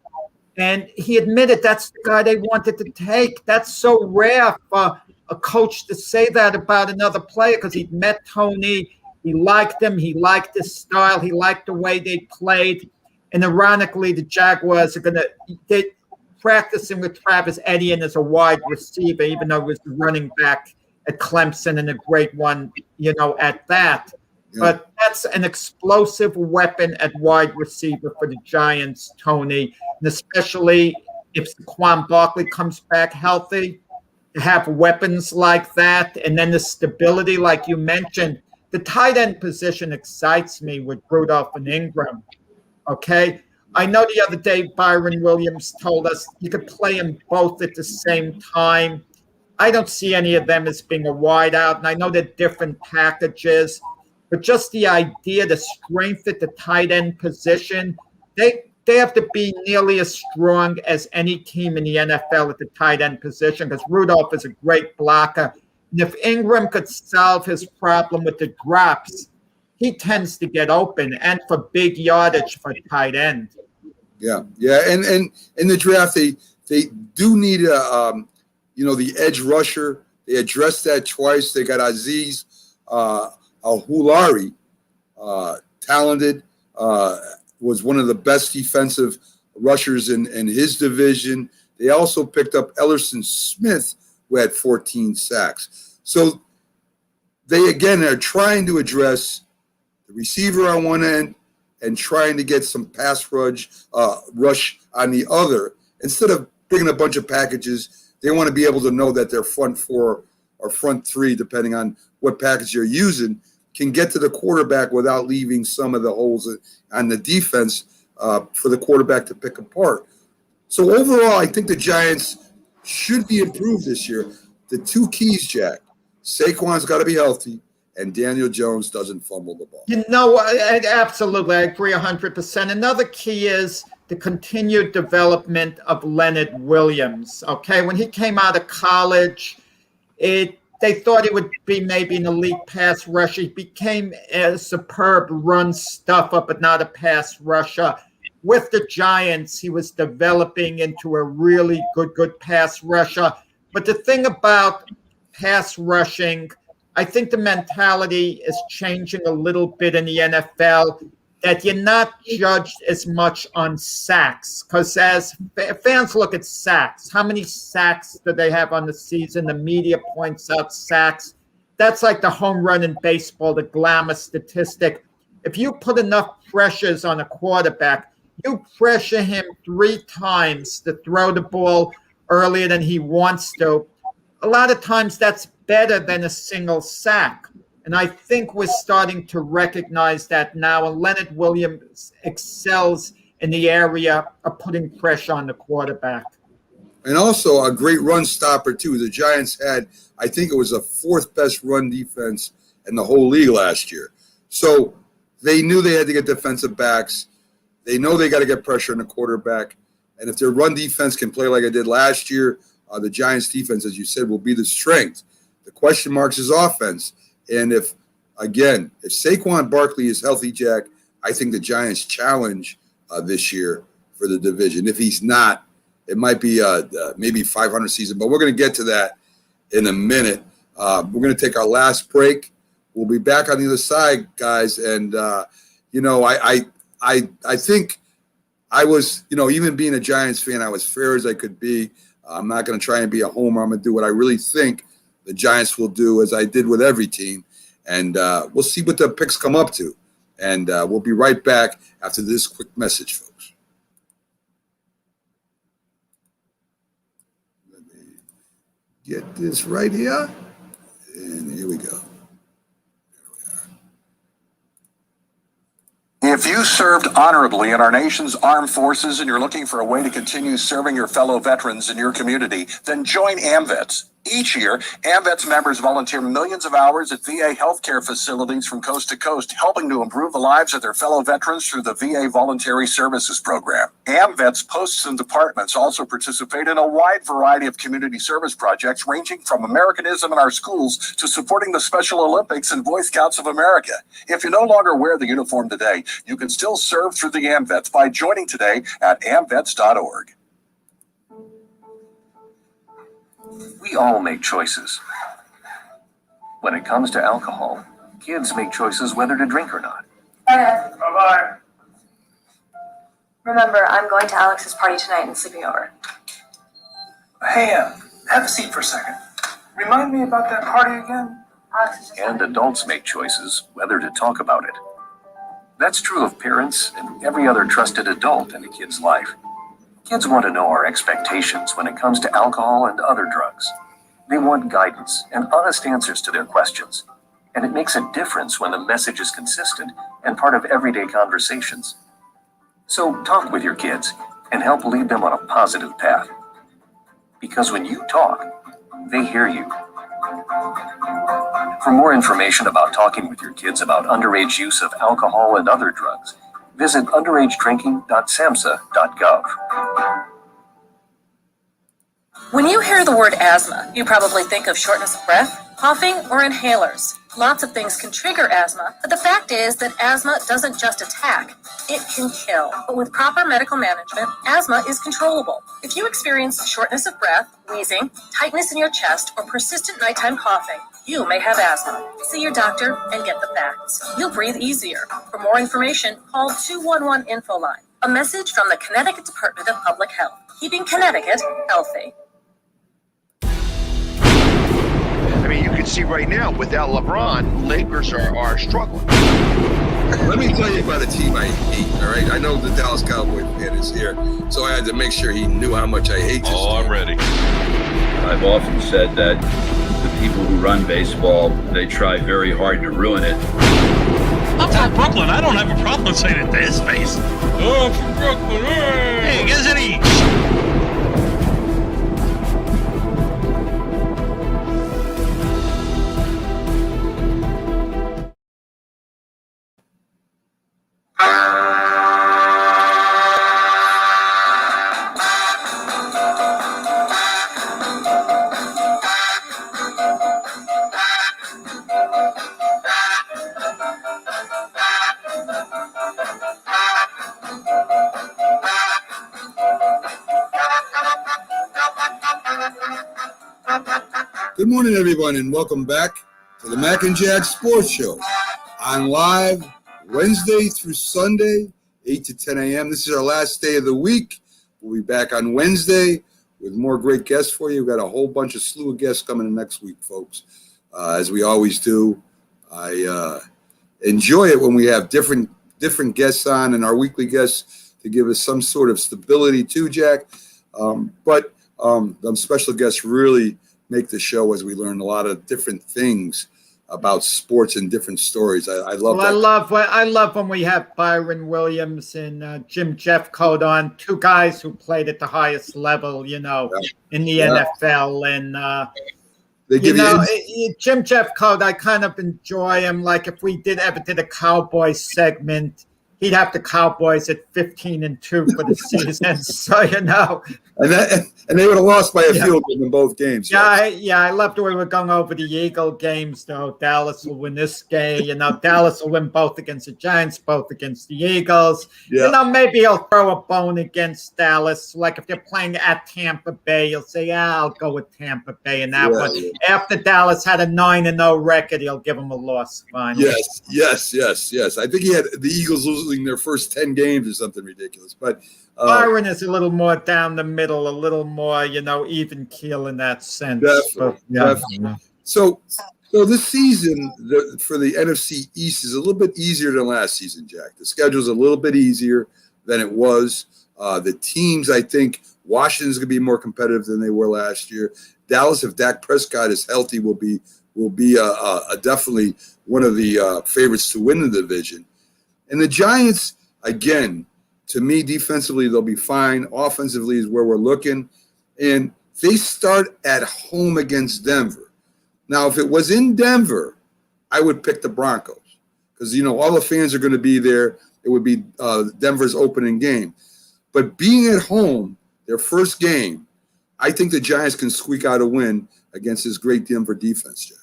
and he admitted that's the guy they wanted to take. That's so rare for a coach to say that about another player because he'd met Tony, he liked him, he liked his style, he liked the way they played. And ironically, the Jaguars are they're practicing with Travis Etienne as a wide receiver, even though he was the running back at Clemson and a great one, at that. Yeah. But that's an explosive weapon at wide receiver for the Giants, Tony, and especially if Saquon Barkley comes back healthy, to have weapons like that, and then the stability, like you mentioned. The tight end position excites me with Rudolph and Ingram. Okay, I know the other day Byron Williams told us you could play them both at the same time. I don't see any of them as being a wide out, and I know they're different packages, but just the idea, the strength at the tight end position, they have to be nearly as strong as any team in the NFL at the tight end position because Rudolph is a great blocker. And if Ingram could solve his problem with the drops, he tends to get open and for big yardage for tight end. Yeah. And in the draft, they do need the edge rusher. They addressed that twice. They got Aziz Al-Hulari, talented, was one of the best defensive rushers in his division. They also picked up Ellerson Smith, who had 14 sacks. So they, again, are trying to address the receiver on one end and trying to get some pass rush on the other. Instead of picking a bunch of packages, they want to be able to know that their front four or front three, depending on what package you're using, can get to the quarterback without leaving some of the holes on the defense for the quarterback to pick apart. So overall, I think the Giants should be improved this year. The two keys, Jack, Saquon's got to be healthy, and Daniel Jones doesn't fumble the ball. Absolutely. I agree 100%. Another key is the continued development of Leonard Williams. Okay, when he came out of college, they thought he would be maybe an elite pass rusher. He became a superb run stuffer, but not a pass rusher. With the Giants, he was developing into a really good pass rusher. But the thing about pass rushing, I think the mentality is changing a little bit in the NFL, that you're not judged as much on sacks. Because as fans look at sacks, how many sacks do they have on the season? The media points out sacks. That's like the home run in baseball, the glamour statistic. If you put enough pressures on a quarterback, you pressure him 3 times to throw the ball earlier than he wants to. A lot of times that's better than a single sack. And I think we're starting to recognize that now. And Leonard Williams excels in the area of putting pressure on the quarterback. And also a great run stopper, too. The Giants had, I think it was the 4th best run defense in the whole league last year. So they knew they had to get defensive backs. They know they got to get pressure on the quarterback. And if their run defense can play like it did last year, the Giants defense, as you said, will be the strength. The question marks is offense. And if Saquon Barkley is healthy, Jack, I think the Giants challenge this year for the division. If he's not, it might be maybe 500 season. But we're going to get to that in a minute. We're going to take our last break. We'll be back on the other side, guys. And, I think I was, even being a Giants fan, I was fair as I could be. I'm not going to try and be a homer. I'm going to do what I really think the Giants will do, as I did with every team. And we'll see what the picks come up to. And we'll be right back after this quick message, folks. Let me get this right here. And here we go. If you served honorably in our nation's armed forces and you're looking for a way to continue serving your fellow veterans in your community, then join AMVETS. Each year, AMVETS members volunteer millions of hours at VA healthcare facilities from coast to coast, helping to improve the lives of their fellow veterans through the VA Voluntary Services Program. AMVETS posts and departments also participate in a wide variety of community service projects, ranging from Americanism in our schools to supporting the Special Olympics and Boy Scouts of America. If you no longer wear the uniform today, you can still serve through the AMVETS by joining today at amvets.org. We all make choices. When it comes to alcohol, kids make choices whether to drink or not. Bye-bye. Remember, I'm going to Alex's party tonight and sleeping over. Hey, have a seat for a second. Remind me about that party again? Alex is just And adults make choices whether to talk about it. That's true of parents and every other trusted adult in a kid's life. Kids want to know our expectations when it comes to alcohol and other drugs. They want guidance and honest answers to their questions. And it makes a difference when the message is consistent and part of everyday conversations. So talk with your kids and help lead them on a positive path. Because when you talk, they hear you. For more information about talking with your kids about underage use of alcohol and other drugs, visit underagedrinking.samhsa.gov. When you hear the word asthma, you probably think of shortness of breath, coughing, or inhalers. Lots of things can trigger asthma, but the fact is that asthma doesn't just attack, it can kill. But with proper medical management, asthma is controllable. If you experience shortness of breath, wheezing, tightness in your chest, or persistent nighttime coughing, you may have asthma. See your doctor and get the facts. You'll breathe easier. For more information, call 211 Info Line. A message from the Connecticut Department of Public Health, keeping Connecticut healthy. I mean, you can see right now, without LeBron, Lakers are struggling. Let me tell you about a team I hate, all right? I know the Dallas Cowboy fan is here, so I had to make sure he knew how much I hate this team. I'm ready. I've often said that the people who run baseball, they try very hard to ruin it. I'm from Brooklyn. I don't have a problem saying it to his face. Oh, I'm from Brooklyn. Hey, isn't he? Good morning, everyone, and welcome back to the Mac and Jack Sports Show on live Wednesday through Sunday, 8 to 10 a.m. This is our last day of the week. We'll be back on Wednesday with more great guests for you. We've got a whole bunch of slew of guests coming in next week, folks, as we always do. I enjoy it when we have different guests on and our weekly guests to give us some sort of stability too, Jack. But the special guests really make the show as we learn a lot of different things about sports and different stories. I love that. I love when we have Byron Williams and Jim Jeffcoat on, two guys who played at the highest level, in the NFL. And they give Jim Jeffcoat, I kind of enjoy him. Like if we ever did a Cowboys segment, he'd have the Cowboys at 15-2 for the season. So and they would have lost by a field goal in both games. I love the way we're going over the Eagle games, though. Dallas will win this game. Dallas will win both against the Giants, both against the Eagles. Yeah. Maybe he'll throw a bone against Dallas. Like if they're playing at Tampa Bay, he'll say, I'll go with Tampa Bay in that one. Yeah. After Dallas had a 9-0 record, he'll give them a loss finally. Yes. I think he had the Eagles losing their first 10 games or something ridiculous. But Byron is a little more down the middle, a little more, even keel in that sense. Definitely. So this season for the NFC East is a little bit easier than last season, Jack. The schedule's a little bit easier than it was. The teams, I think, Washington's going to be more competitive than they were last year. Dallas, if Dak Prescott is healthy, will be definitely one of the favorites to win the division. And the Giants, again, to me, defensively, they'll be fine. Offensively is where we're looking. And They start at home against Denver. Now, if it was in Denver, I would pick the Broncos because, all the fans are going to be there. It would be Denver's opening game. But being at home, their first game, I think the Giants can squeak out a win against this great Denver defense, Jack.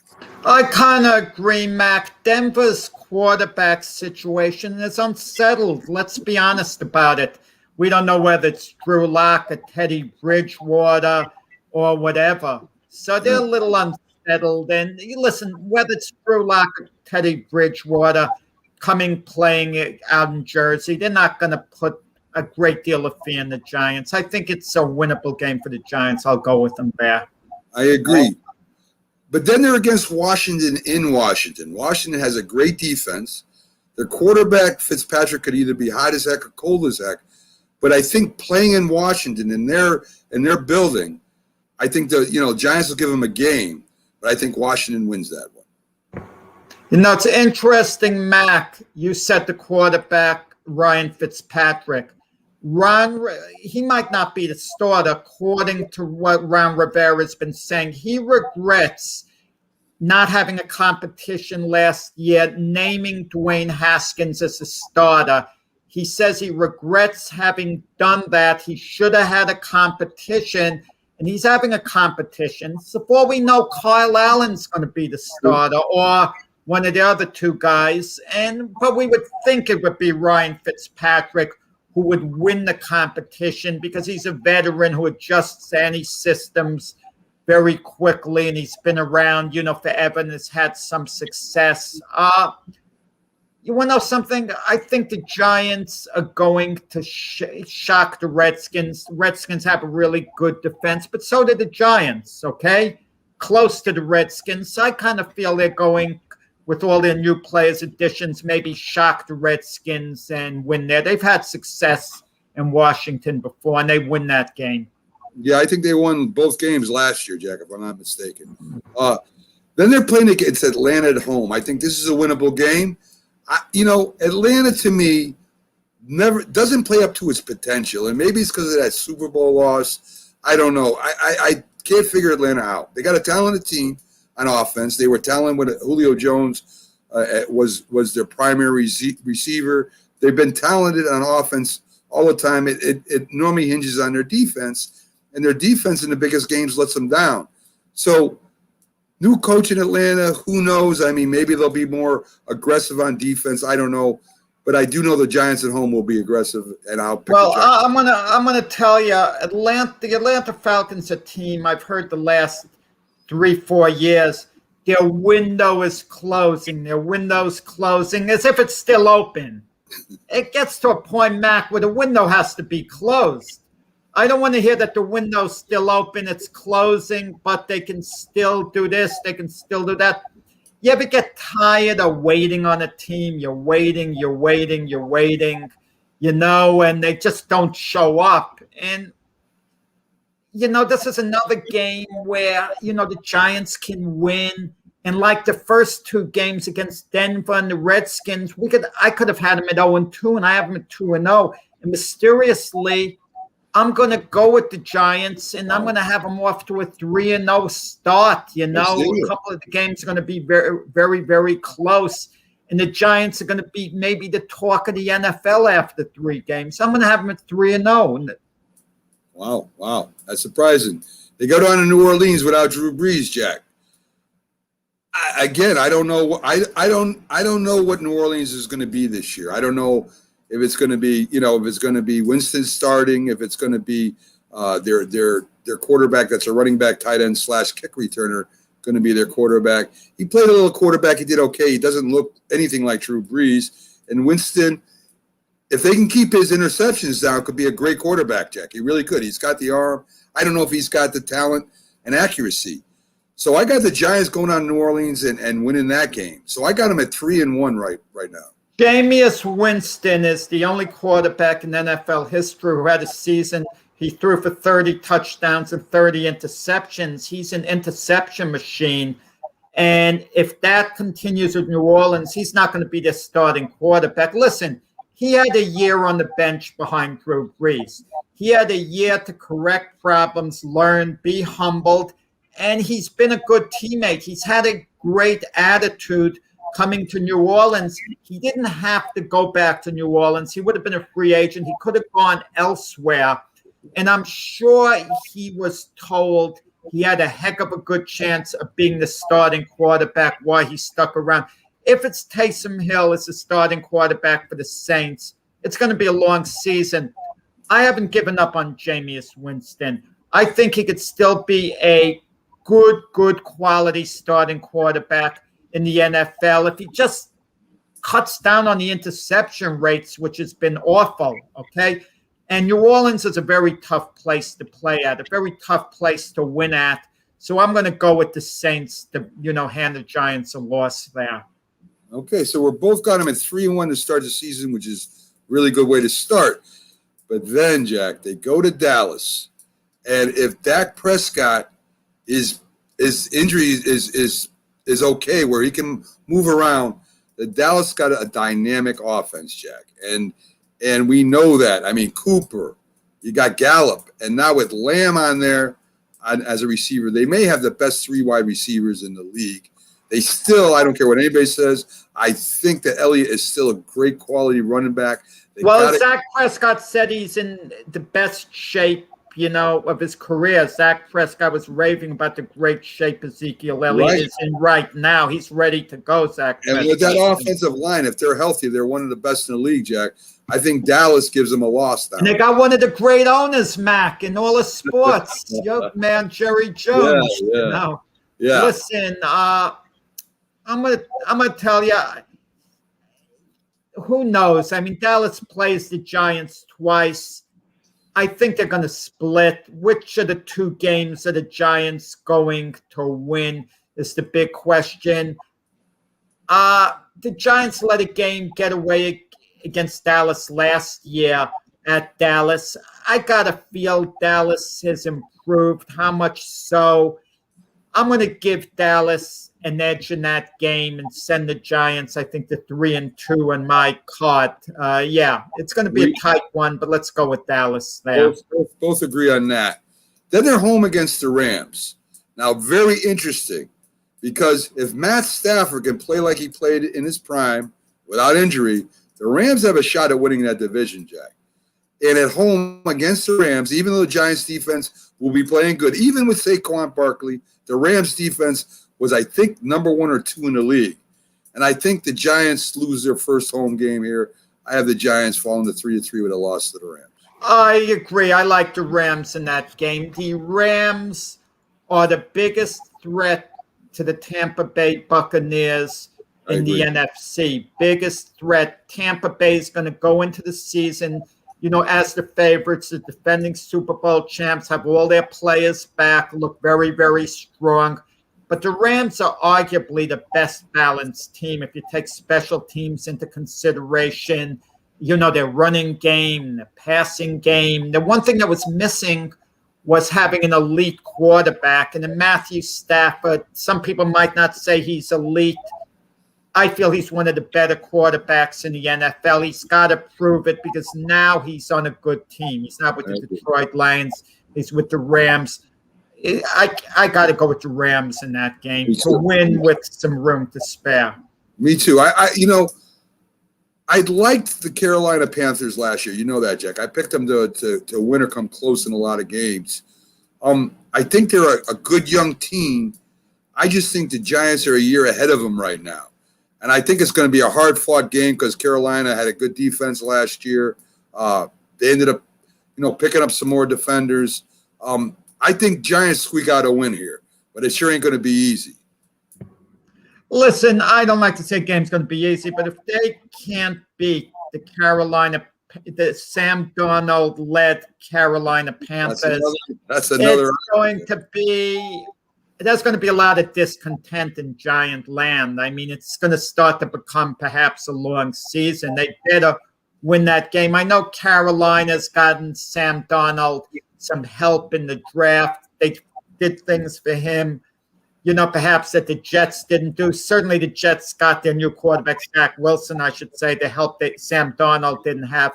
I kind of agree, Mac. Denver's quarterback situation is unsettled. Let's be honest about it. We don't know whether it's Drew Lock or Teddy Bridgewater or whatever. So they're a little unsettled. And listen, whether it's Drew Lock or Teddy Bridgewater playing out in Jersey, they're not going to put a great deal of fear in the Giants. I think it's a winnable game for the Giants. I'll go with them there. I agree. But then they're against Washington in Washington. Washington has a great defense. Their quarterback, Fitzpatrick, could either be hot as heck or cold as heck. But I think playing in Washington in their building, I think the Giants will give them a game. But I think Washington wins that one. It's interesting, Mac. You said the quarterback, Ryan Fitzpatrick. He might not be the starter, according to what Ron Rivera has been saying. He regrets not having a competition last year, naming Dwayne Haskins as a starter. He says he regrets having done that. He should have had a competition, and he's having a competition. So for all we know, Kyle Allen's going to be the starter or one of the other two guys. But we would think it would be Ryan Fitzpatrick who would win the competition because he's a veteran who adjusts to any systems very quickly, and he's been around, forever and has had some success. You want to know something? I think the Giants are going to shock the Redskins. The Redskins have a really good defense, but so did the Giants, okay? Close to the Redskins. So I kind of feel they're going, with all their new players additions, maybe shock the Redskins and win there. They've had success in Washington before, and they win that game. Yeah, I think they won both games last year, Jack, if I'm not mistaken. Then they're playing against Atlanta at home. I think this is a winnable game. Atlanta to me never doesn't play up to its potential, and maybe it's because of that Super Bowl loss. I don't know. I can't figure Atlanta out. They got a talented team on offense. They were talented when Julio Jones was their primary receiver. They've been talented on offense all the time. It normally hinges on their defense, and their defense in the biggest games lets them down. So new coach in Atlanta, who knows? I mean, maybe they'll be more aggressive on defense. I don't know. But I do know the Giants at home will be aggressive, and I'll pick the Giants. I'm gonna tell you, the Atlanta Falcons, a team I've heard the last 3-4 years, their window is closing. Their window's closing as if it's still open. It gets to a point, Mac, where the window has to be closed. I don't want to hear that the window's still open, it's closing, but they can still do this, they can still do that. You ever get tired of waiting on a team? You're waiting, and they just don't show up. And this is another game where, the Giants can win. And like the first two games against Denver and the Redskins, I could have had them at 0-2, and I have them at 2-0. And mysteriously, I'm going to go with the Giants, and I'm going to have them off to a 3-0 start. A couple of the games are going to be very, very, very close. And the Giants are going to be maybe the talk of the NFL after 3 games. I'm going to have them at 3-0. Wow. That's surprising. They go down to New Orleans without Drew Brees, Jack. I don't know. I don't know what New Orleans is going to be this year. I don't know if it's going to be, if it's going to be Winston starting, if it's going to be their quarterback that's a running back, tight end / kick returner going to be their quarterback. He played a little quarterback. He did okay. He doesn't look anything like Drew Brees. And Winston, if they can keep his interceptions down, could be a great quarterback, Jack. He really could. He's got the arm. I don't know if he's got the talent and accuracy. So I got the Giants going on New Orleans and winning that game. So I got them at 3-1 right now. Jameis Winston is the only quarterback in NFL history who had a season. He threw for 30 touchdowns and 30 interceptions. He's an interception machine. And if that continues with New Orleans, he's not going to be their starting quarterback. Listen, He had a year on the bench behind Drew Brees. He had a year to correct problems, learn, be humbled, and he's been a good teammate. He's had a great attitude coming to New Orleans. He didn't have to go back to New Orleans. He would have been a free agent. He could have gone elsewhere. And I'm sure he was told he had a heck of a good chance of being the starting quarterback while he stuck around. If it's Taysom Hill as the starting quarterback for the Saints, it's going to be a long season. I haven't given up on Jameis Winston. I think he could still be a good quality starting quarterback in the NFL if he just cuts down on the interception rates, which has been awful, okay? And New Orleans is a very tough place to play at, a very tough place to win at. So I'm going to go with the Saints to, hand the Giants a loss there. Okay, so we're both got them at 3-1 to start the season, which is a really good way to start. But then, Jack, they go to Dallas, and if Dak Prescott his injury is okay, where he can move around, the Dallas got a dynamic offense, Jack, and we know that. I mean, Cooper, you got Gallup, and now with Lamb on there as a receiver, they may have the best 3 wide receivers in the league. They still, I don't care what anybody says, I think that Elliott is still a great quality running back. Zach Prescott said he's in the best shape, of his career. Zach Prescott was raving about the great shape Ezekiel Elliott is in right now. He's ready to go, Zach Prescott. And with that offensive line, if they're healthy, they're one of the best in the league, Jack. I think Dallas gives them a loss now. And they got one of the great owners, Mac, in all of sports. Young man, Jerry Jones. Yeah. Listen, I'm gonna tell you, who knows? I mean, Dallas plays the Giants twice. I think they're going to split. Which of the 2 games are the Giants going to win is the big question. The Giants let a game get away against Dallas last year at Dallas. I got to feel Dallas has improved. How much so? I'm going to give Dallas an edge in that game and send the Giants, I think, to 3-2 on my card. It's going to be a tight one, but let's go with Dallas there. Both agree on that. Then they're home against the Rams. Now, very interesting, because if Matt Stafford can play like he played in his prime without injury, the Rams have a shot at winning that division, Jack. And at home against the Rams, even though the Giants defense will be playing good, even with Saquon Barkley, the Rams defense was, I think, number 1 or 2 in the league. And I think the Giants lose their first home game here. I have the Giants falling to 3-3 with a loss to the Rams. I agree. I like the Rams in that game. The Rams are the biggest threat to the Tampa Bay Buccaneers in the NFC. Biggest threat. Tampa Bay is going to go into the season, as the favorites, the defending Super Bowl champs, have all their players back, look very, very strong. But the Rams are arguably the best balanced team if you take special teams into consideration, their running game, the passing game. The one thing that was missing was having an elite quarterback. And then Matthew Stafford, some people might not say he's elite. I feel he's one of the better quarterbacks in the NFL. He's got to prove it because now he's on a good team. He's not with the Detroit Lions. He's with the Rams. I got to go with the Rams in that game to win with some room to spare. Me too. I liked the Carolina Panthers last year. You know that, Jack. I picked them to win or come close in a lot of games. I think they're a good young team. I just think the Giants are a year ahead of them right now. And I think it's going to be a hard-fought game because Carolina had a good defense last year. They ended up, picking up some more defenders. I think Giants squeak out a win here, but it sure ain't going to be easy. Listen, I don't like to say a game's going to be easy, but if they can't beat the Sam Darnold-led Carolina Panthers, that's another. There's going to be a lot of discontent in Giant land. I mean, it's going to start to become perhaps a long season. They better win that game. I know Carolina's gotten Sam Darnold some help in the draft. They did things for him. perhaps that the Jets didn't do. Certainly the Jets got their new quarterback, Zach Wilson, I should say, to help that Sam Darnold didn't have.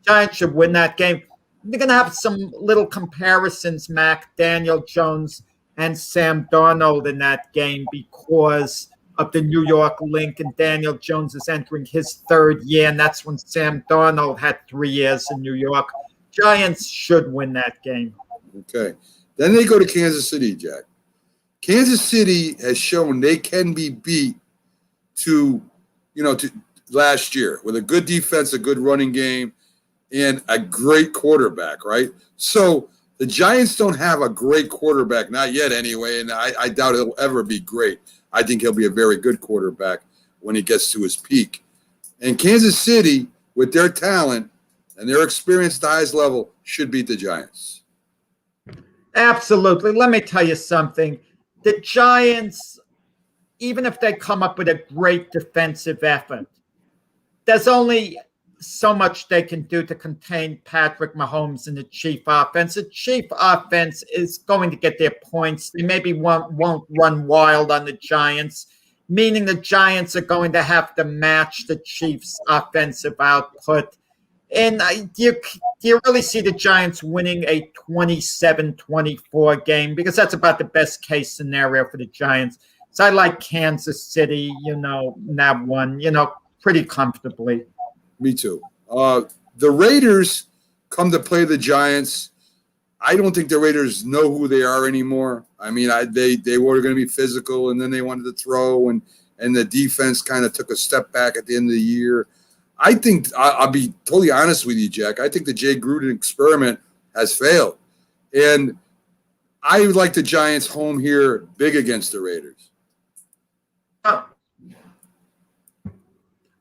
Giants should win that game. They're going to have some little comparisons, Mac, Daniel Jones and Sam Darnold in that game because of the New York link, and Daniel Jones is entering his third year, and that's when Sam Darnold had 3 years in New York. Giants should win that game. Okay. Then they go to Kansas City, Jack. Kansas City has shown they can be beat to last year with a good defense, a good running game, and a great quarterback, right? So the Giants don't have a great quarterback, not yet anyway, and I doubt he'll ever be great. I think he'll be a very good quarterback when he gets to his peak. And Kansas City, with their talent and their experience at the highest level, should beat the Giants. Absolutely. Let me tell you something. The Giants, even if they come up with a great defensive effort, there's only so much they can do to contain Patrick Mahomes and the Chief offense. The Chief offense is going to get their points. They maybe won't run wild on the Giants, meaning the Giants are going to have to match the Chiefs' offensive output. And do you really see the Giants winning a 27-24 game? Because that's about the best case scenario for the Giants. So I like Kansas City, in that one, pretty comfortably. Me too. The Raiders come to play the Giants. I don't think the Raiders know who they are anymore. I mean, they were going to be physical, and then they wanted to throw, and the defense kind of took a step back at the end of the year. I think, I'll be totally honest with you, Jack, I think the Jay Gruden experiment has failed. And I would like the Giants home here big against the Raiders.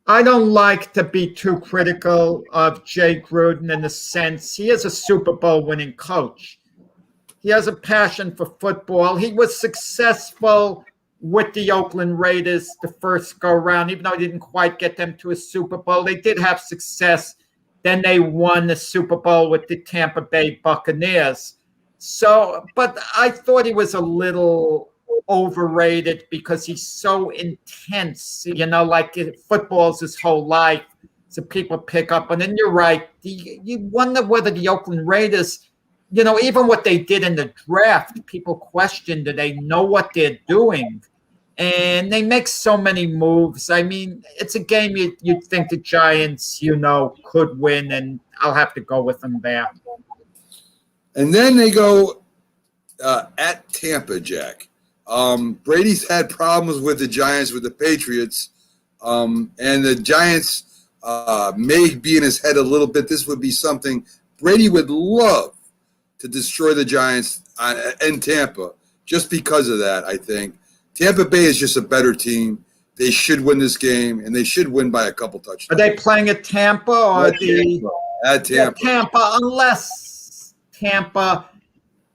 I don't like to be too critical of Jay Gruden in the sense he is a Super Bowl winning coach. He has a passion for football. He was successful with the Oakland Raiders the first go around, even though he didn't quite get them to a Super Bowl. They did have success. Then they won the Super Bowl with the Tampa Bay Buccaneers. But I thought he was a little overrated because he's so intense, like football's his whole life. So people pick up. And then you're right. You wonder whether the Oakland Raiders, even what they did in the draft, people question, do they know what they're doing? And they make so many moves. I mean, it's a game you'd think the Giants, could win, and I'll have to go with them there. And then they go at Tampa, Jack. Brady's had problems with the Giants, with the Patriots, and the Giants may be in his head a little bit. This would be something Brady would love to destroy the Giants in Tampa just because of that, I think. Tampa Bay is just a better team. They should win this game, and they should win by a couple touchdowns. Are they playing at Tampa or at Tampa? At Tampa. Tampa, unless Tampa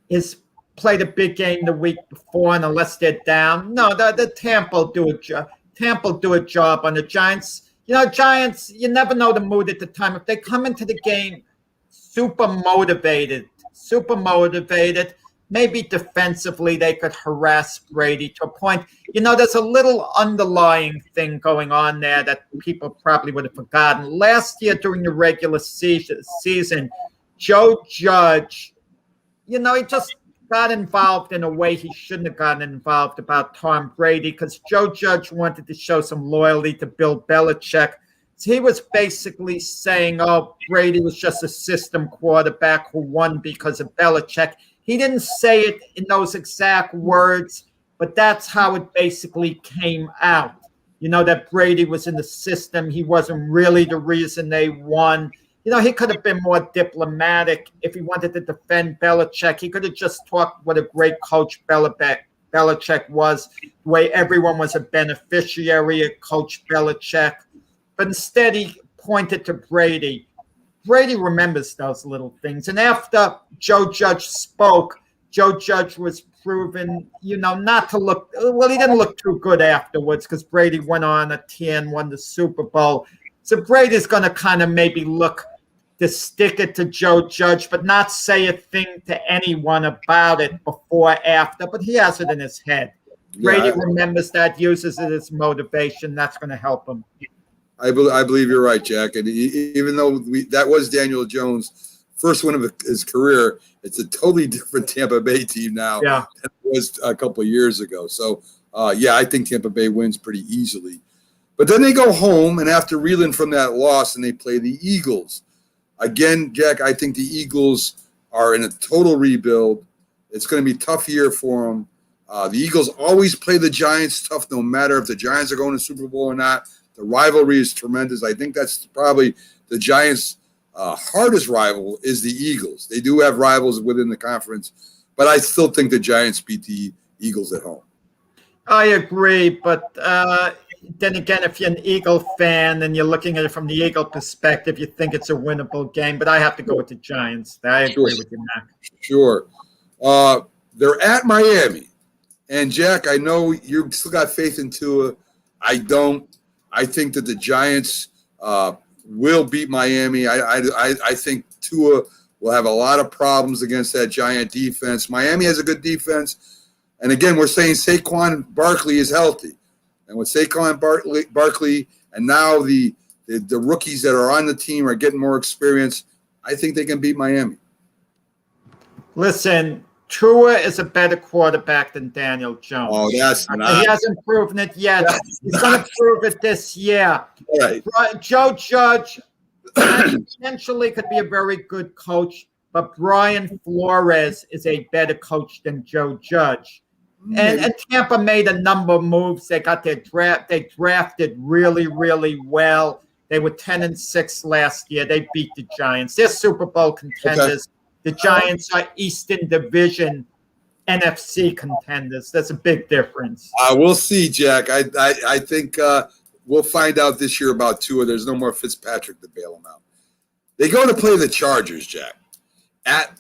is played a big game the week before, and unless they're down. No, the Tampa will do a job. Tampa will do a job on the Giants. Giants, you never know the mood at the time. If they come into the game super motivated, maybe defensively they could harass Brady to a point. There's a little underlying thing going on there that people probably would have forgotten. Last year during the regular season, Joe Judge, he just got involved in a way he shouldn't have gotten involved about Tom Brady because Joe Judge wanted to show some loyalty to Bill Belichick. So he was basically saying, Brady was just a system quarterback who won because of Belichick. He didn't say it in those exact words, but that's how it basically came out. That Brady was in the system. He wasn't really the reason they won. He could have been more diplomatic if he wanted to defend Belichick. He could have just talked what a great coach Belichick was, the way everyone was a beneficiary of Coach Belichick. But instead, he pointed to Brady. Brady remembers those little things. And after Joe Judge spoke, Joe Judge was proven, not to look – well, he didn't look too good afterwards because Brady went on a tear and won the Super Bowl. So Brady's going to kind of maybe look to stick it to Joe Judge, but not say a thing to anyone about it before, after. But he has it in his head. Brady remembers that, uses it as motivation. That's going to help him. I believe you're right, Jack. And even though that was Daniel Jones' first win of his career, it's a totally different Tampa Bay team now than it was a couple of years ago. So, I think Tampa Bay wins pretty easily. But then they go home, and after reeling from that loss, and they play the Eagles. Again, Jack, I think the Eagles are in a total rebuild. It's going to be a tough year for them. The Eagles always play the Giants tough, no matter if the Giants are going to Super Bowl or not. The rivalry is tremendous. I think that's probably the Giants' hardest rival is the Eagles. They do have rivals within the conference, but I still think the Giants beat the Eagles at home. I agree, but then again, if you're an Eagle fan and you're looking at it from the Eagle perspective, you think it's a winnable game, but I have to go with the Giants. I agree with you, Mac. Sure. They're at Miami. And, Jack, I know you still got faith in Tua. I don't. I think that the Giants will beat Miami. I think Tua will have a lot of problems against that Giant defense. Miami has a good defense. And, again, we're saying Saquon Barkley is healthy. And with Saquon Barkley and now the rookies that are on the team are getting more experience, I think they can beat Miami. Listen, Tua is a better quarterback than Daniel Jones. Oh, that's not. He hasn't proven it yet. He's going to prove it this year. Right. Joe Judge potentially could be a very good coach, but Brian Flores is a better coach than Joe Judge. And Tampa made a number of moves. They got their draft. They drafted really, really well. They were 10-6 last year. They beat the Giants. They're Super Bowl contenders. The Giants are Eastern Division NFC contenders. That's a big difference. We'll see, Jack. I think we'll find out this year about Tua. There's no more Fitzpatrick to bail him out. They go to play the Chargers, Jack, at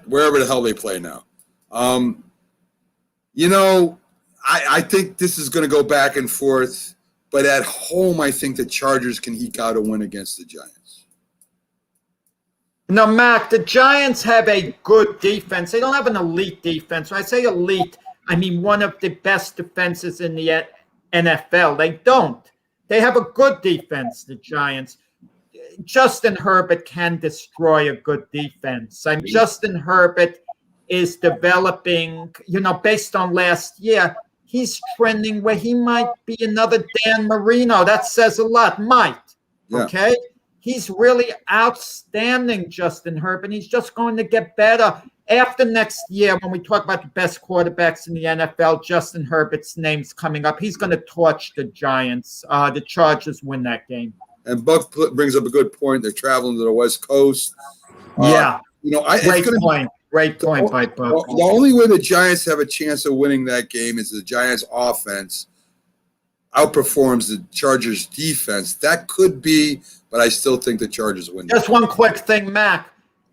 wherever the hell they play now. I think this is going to go back and forth, but at home, I think the Chargers can eke out a win against the Giants. Now, Mac, the Giants have a good defense. They don't have an elite defense. When I say elite, I mean one of the best defenses in the NFL. They don't. They have a good defense, the Giants. Justin Herbert can destroy a good defense. Justin Herbert is developing, based on last year, he's trending where he might be another Dan Marino. That says a lot. Okay? He's really outstanding, Justin Herbert. He's just going to get better. After next year, when we talk about the best quarterbacks in the NFL, Justin Herbert's name's coming up. He's going to torch the Giants. The Chargers win that game. And Buck brings up a good point. They're traveling to the West Coast. Great point by Buck. The only way the Giants have a chance of winning that game is the Giants' offense outperforms the Chargers' defense. That could be, but I still think the Chargers win. Just one quick thing, Mac.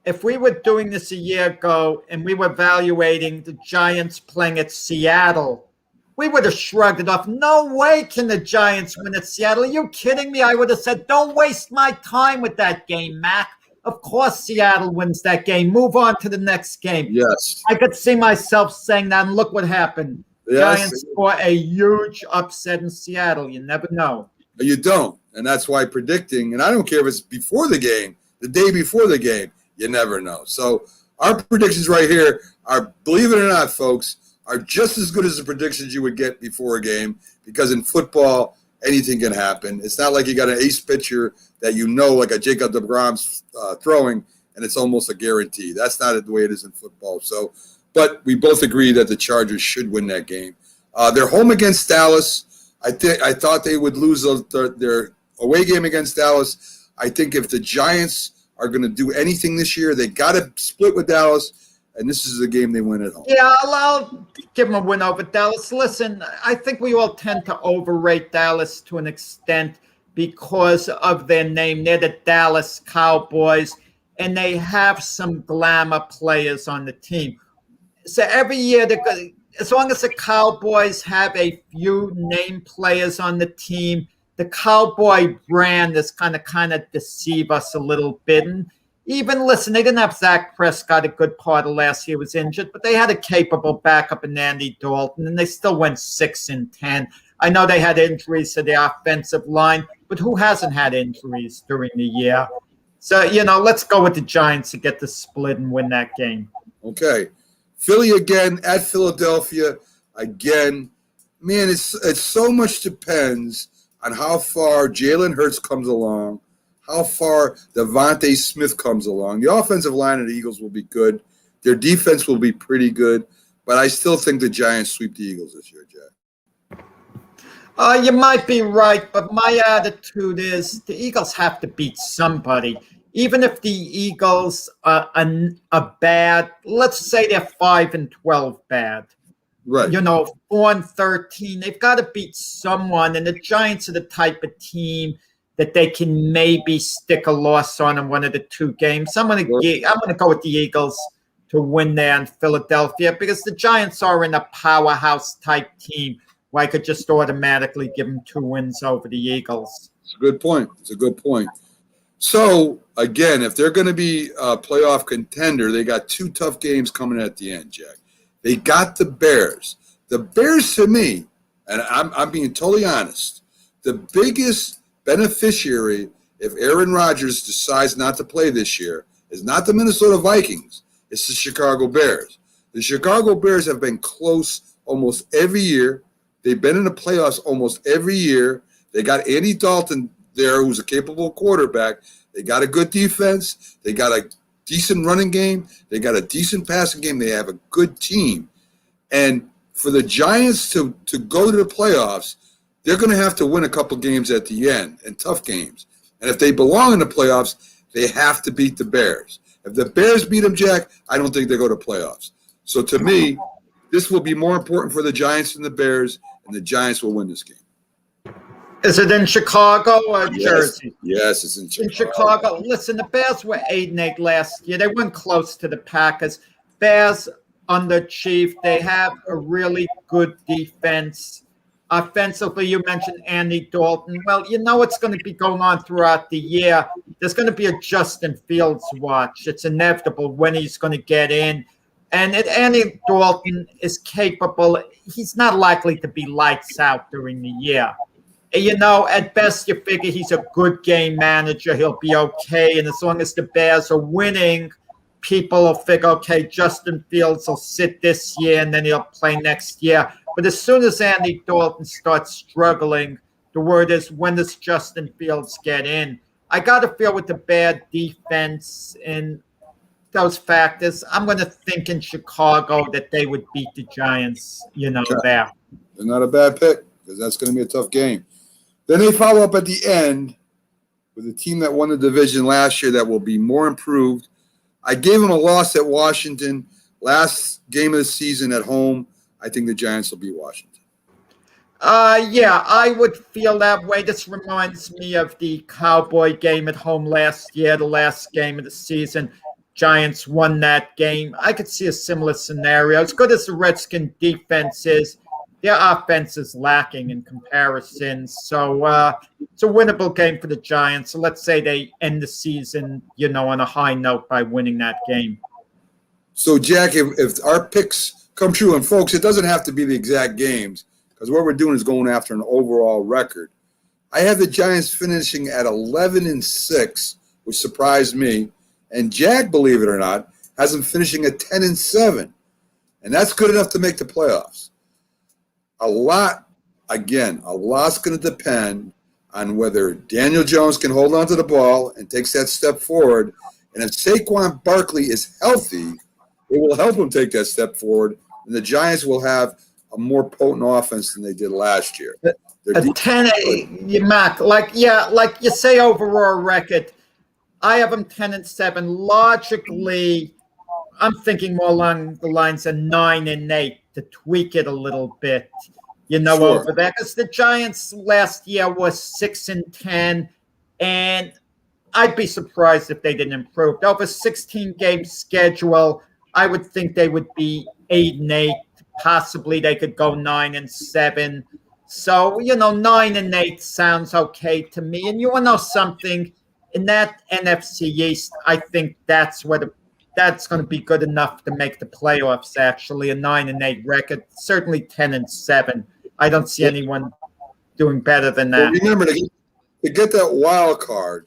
If we were doing this a year ago and we were evaluating the Giants playing at Seattle, we would have shrugged it off. No way can the Giants win at Seattle. Are you kidding me? I would have said, don't waste my time with that game, Mac. Of course Seattle wins that game. Move on to the next game. Yes. I could see myself saying that, and look what happened. Yes. Giants score a huge upset in Seattle. You never know. You don't. And that's why predicting, and I don't care if it's before the game, the day before the game, you never know. So our predictions right here are, believe it or not, folks, are just as good as the predictions you would get before a game, because in football, anything can happen. It's not like you got an ace pitcher that like a Jacob deGrom's throwing, and it's almost a guarantee. That's not the way it is in football. So, but we both agree that the Chargers should win that game. They're home against Dallas. I thought they would lose their away game against Dallas. I think if the Giants are going to do anything this year, they got to split with Dallas, and this is a game they win at home. Yeah, I'll give them a win over Dallas. Listen, I think we all tend to overrate Dallas to an extent because of their name. They're the Dallas Cowboys, and they have some glamour players on the team. So every year, as long as the Cowboys have a few name players on the team, the Cowboy brand is kind of deceive us a little bit. And, Even listen, they didn't have Zach Prescott a good part of last year, was injured, but they had a capable backup in Andy Dalton, and they still went 6-10. I know they had injuries to the offensive line, but who hasn't had injuries during the year? So, let's go with the Giants to get the split and win that game. Okay. Philly again at Philadelphia again. Man, it's so much depends on how far Jalen Hurts comes along, how far Devontae Smith comes along. The offensive line of the Eagles will be good. Their defense will be pretty good, but I still think the Giants sweep the Eagles this year, Jack. You might be right, but my attitude is the Eagles have to beat somebody. Even if the Eagles are bad, let's say they're 5-12 bad. Right. 4-13, they've got to beat someone, and the Giants are the type of team that they can maybe stick a loss on in one of the two games. I'm going to go with the Eagles to win there in Philadelphia because the Giants are in a powerhouse type team where I could just automatically give them 2 wins over the Eagles. It's a good point. So, again, if they're going to be a playoff contender, they got 2 tough games coming at the end, Jack. They got the Bears. The Bears, to me, and I'm being totally honest, the biggest beneficiary if Aaron Rodgers decides not to play this year is not the Minnesota Vikings. It's the Chicago Bears. The Chicago Bears have been close almost every year. They've been in the playoffs almost every year. They got Andy Dalton there, who's a capable quarterback. They got a good defense. They got a decent running game. They got a decent passing game. They have a good team. And for the Giants to go to the playoffs, they're going to have to win a couple games at the end, and tough games. And if they belong in the playoffs, they have to beat the Bears. If the Bears beat them, Jack, I don't think they go to playoffs. So to me, this will be more important for the Giants than the Bears, and the Giants will win this game. Is it in Chicago or Jersey? Yes, it's in Chicago. In Chicago. Listen, the Bears were 8-8 last year. They went close to the Packers. Bears underachieved. They have a really good defense. Offensively, you mentioned Andy Dalton. Well, you know what's going to be going on throughout the year. There's going to be a Justin Fields watch. It's inevitable when he's going to get in. And Andy Dalton is capable. He's not likely to be lights out during the year. At best, you figure he's a good game manager. He'll be okay. And as long as the Bears are winning, people will figure, okay, Justin Fields will sit this year and then he'll play next year. But as soon as Andy Dalton starts struggling, the word is, when does Justin Fields get in? I got to feel with the bad defense and those factors, I'm going to think in Chicago that they would beat the Giants, there. They're not a bad pick because that's going to be a tough game. Then they follow up at the end with a team that won the division last year that will be more improved. I gave them a loss at Washington. Last game of the season at home, I think the Giants will beat Washington. Yeah, I would feel that way. This reminds me of the Cowboy game at home last year, the last game of the season. Giants won that game. I could see a similar scenario. As good as the Redskin defense is, their offense is lacking in comparison. So it's a winnable game for the Giants. So let's say they end the season, on a high note by winning that game. So, Jack, if our picks come true, and folks, it doesn't have to be the exact games because what we're doing is going after an overall record. I have the Giants finishing at 11-6, which surprised me. And Jack, believe it or not, has them finishing at 10-7. And that's good enough to make the playoffs. A lot's going to depend on whether Daniel Jones can hold on to the ball and takes that step forward. And if Saquon Barkley is healthy, it will help him take that step forward. And the Giants will have a more potent offense than they did last year. A 10, Mac, like you say, overall record, I have them 10-7. Logically, I'm thinking more along the lines of 9-8 to tweak it a little bit, Sure. over there. Because the Giants last year was 6-10, and I'd be surprised if they didn't improve. Over 16-game schedule, I would think they would be 8-8. Possibly they could go 9-7. So, 9-8 sounds okay to me. And you want to know something? in that NFC East, I think that's going to be good enough to make the playoffs. Actually, a 9-8 record, certainly 10-7. I don't see anyone doing better than that. Well, remember, to get that wild card,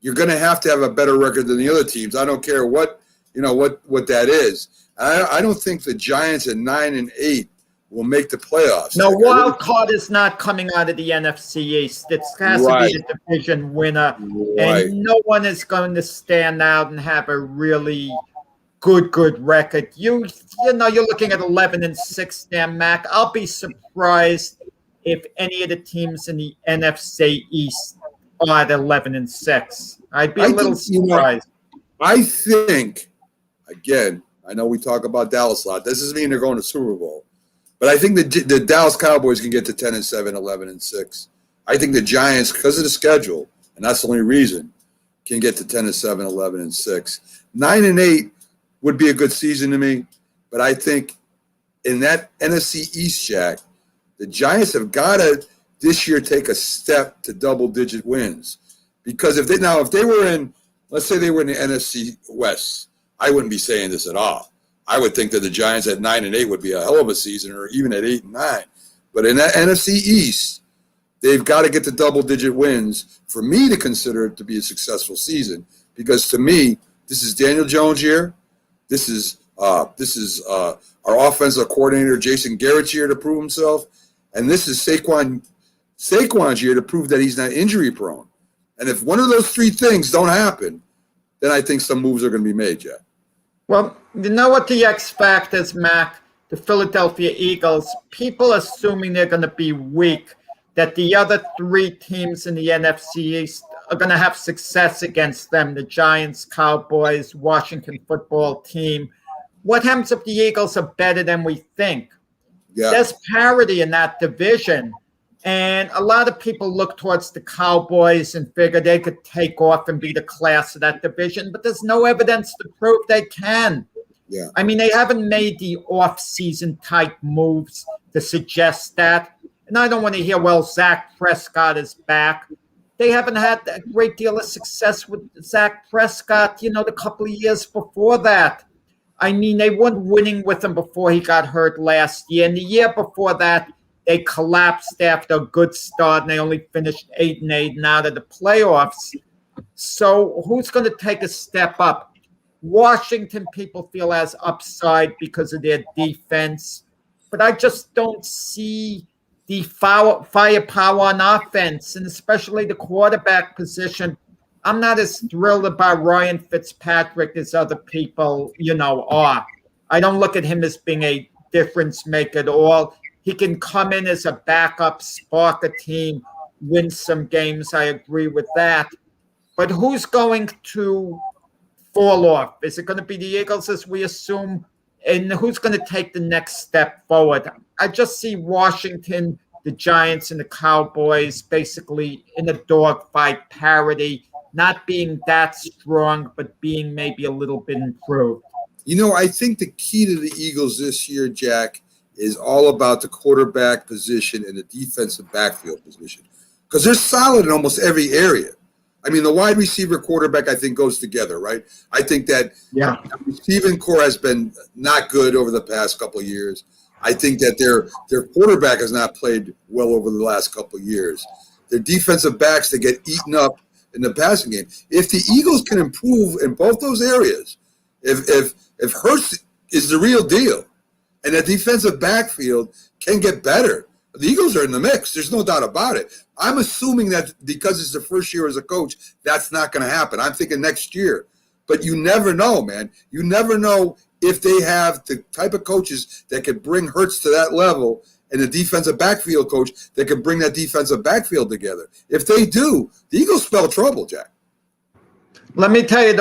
you're going to have a better record than the other teams. I don't care what that is. I don't think the Giants at 9-8 will make the playoffs. No, wild card is not coming out of the NFC East. It has to be the division winner, and no one is going to stand out and have a really good record. You're looking at 11-6 there, Mac. I'll be surprised if any of the teams in the NFC East are at 11-6. I'd be a little surprised. I think, again, I know we talk about Dallas a lot. This doesn't mean they're going to Super Bowl. But I think the Dallas Cowboys can get to 10-7, 11-6. I think the Giants, because of the schedule, and that's the only reason, can get to 10-7, 11-6. 9-8 would be a good season to me. But I think in that NFC East, Jack, the Giants have got to this year take a step to double-digit wins. Because if they were in, let's say they were in the NFC West, I wouldn't be saying this at all. I would think that the Giants at 9-8 would be a hell of a season, or even at 8-9. But in that NFC East, they've got to get to double-digit wins for me to consider it to be a successful season. Because to me, this is Daniel Jones' year. This is our offensive coordinator Jason Garrett's year to prove himself, and this is Saquon's year to prove that he's not injury-prone. And if one of those three things don't happen, then I think some moves are going to be made, Jack. Well, you know what the X factor is, Mac? The Philadelphia Eagles. People assuming they're going to be weak, that the other three teams in the NFC East are going to have success against them, the Giants, Cowboys, Washington football team. What happens if the Eagles are better than we think? Yeah. There's parity in that division. And a lot of people look towards the Cowboys and figure they could take off and be the class of that division, but there's no evidence to prove they can. Yeah. I mean, they haven't made the off-season type moves to suggest that. And I don't want to hear, well, Zach Prescott is back. They haven't had a great deal of success with Zach Prescott, the couple of years before that. I mean, they weren't winning with him before he got hurt last year. And the year before that, they collapsed after a good start, and they only finished 8-8 and out of the playoffs. So who's going to take a step up? Washington, people feel, has upside because of their defense. But I just don't see the firepower on offense, and especially the quarterback position. I'm not as thrilled about Ryan Fitzpatrick as other people, are. I don't look at him as being a difference maker at all. He can come in as a backup, spark a team, win some games. I agree with that. But who's going to fall off? Is it going to be the Eagles, as we assume? And who's going to take the next step forward? I just see Washington, the Giants, and the Cowboys basically in a dogfight parity, not being that strong, but being maybe a little bit improved. I think the key to the Eagles this year, Jack, is all about the quarterback position and the defensive backfield position, because they're solid in almost every area. I mean, the wide receiver quarterback, I think, goes together, right? I think that the receiving core has been not good over the past couple of years. I think that their quarterback has not played well over the last couple of years. Their defensive backs, they get eaten up in the passing game. If the Eagles can improve in both those areas, if Hurts is the real deal, and the defensive backfield can get better, the Eagles are in the mix. There's no doubt about it. I'm assuming that because it's the first year as a coach, that's not going to happen. I'm thinking next year. But you never know, man. You never know if they have the type of coaches that could bring Hurts to that level, and the defensive backfield coach that can bring that defensive backfield together. If they do, the Eagles spell trouble, Jack. Let me tell you,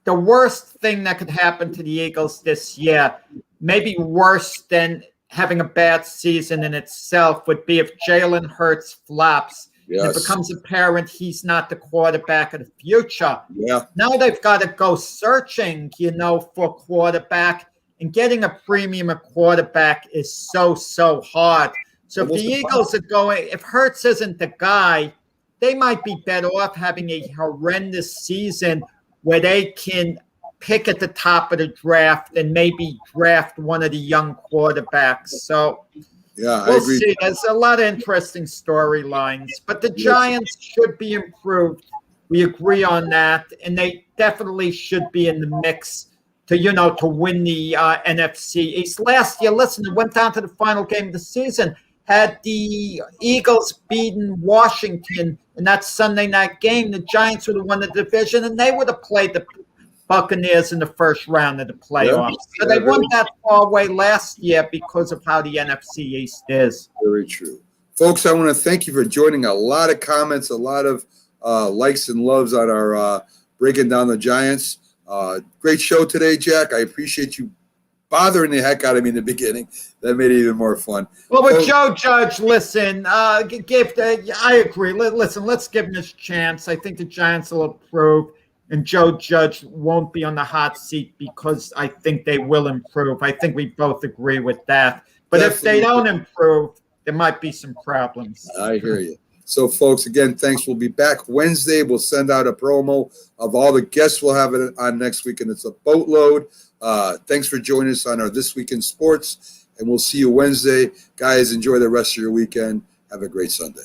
the worst thing that could happen to the Eagles this year, maybe worse than having a bad season in itself, would be if Jalen Hurts flops. Yes. And it becomes apparent he's not the quarterback of the future. Yeah. Now they've got to go searching, for a quarterback, and getting a premium quarterback is so hard. So if the Eagles are going, if Hurts isn't the guy, they might be better off having a horrendous season where they can pick at the top of the draft and maybe draft one of the young quarterbacks. So Yeah, I we'll agree. see. There's a lot of interesting storylines, but the Giants should be improved. We agree on that, and they definitely should be in the mix to win the NFC East. Last year, listen, it went down to the final game of the season. Had the Eagles beaten Washington in that Sunday night game, the Giants would have won the division, and they would have played the Buccaneers in the first round of the playoffs. So they weren't that far away last year because of how the NFC East is. Very true. Folks, I want to thank you for joining. A lot of comments, a lot of likes and loves on our breaking down the Giants. Great show today, Jack. I appreciate you bothering the heck out of me in the beginning. That made it even more fun. Well, with Joe Judge, listen, I agree. Listen, let's give him his chance. I think the Giants will improve, and Joe Judge won't be on the hot seat because I think they will improve. I think we both agree with that. But if they don't improve, there might be some problems. I hear you. So, folks, again, thanks. We'll be back Wednesday. We'll send out a promo of all the guests we'll have on next week, and it's a boatload. Thanks for joining us on our This Week in Sports, and we'll see you Wednesday. Guys, enjoy the rest of your weekend. Have a great Sunday.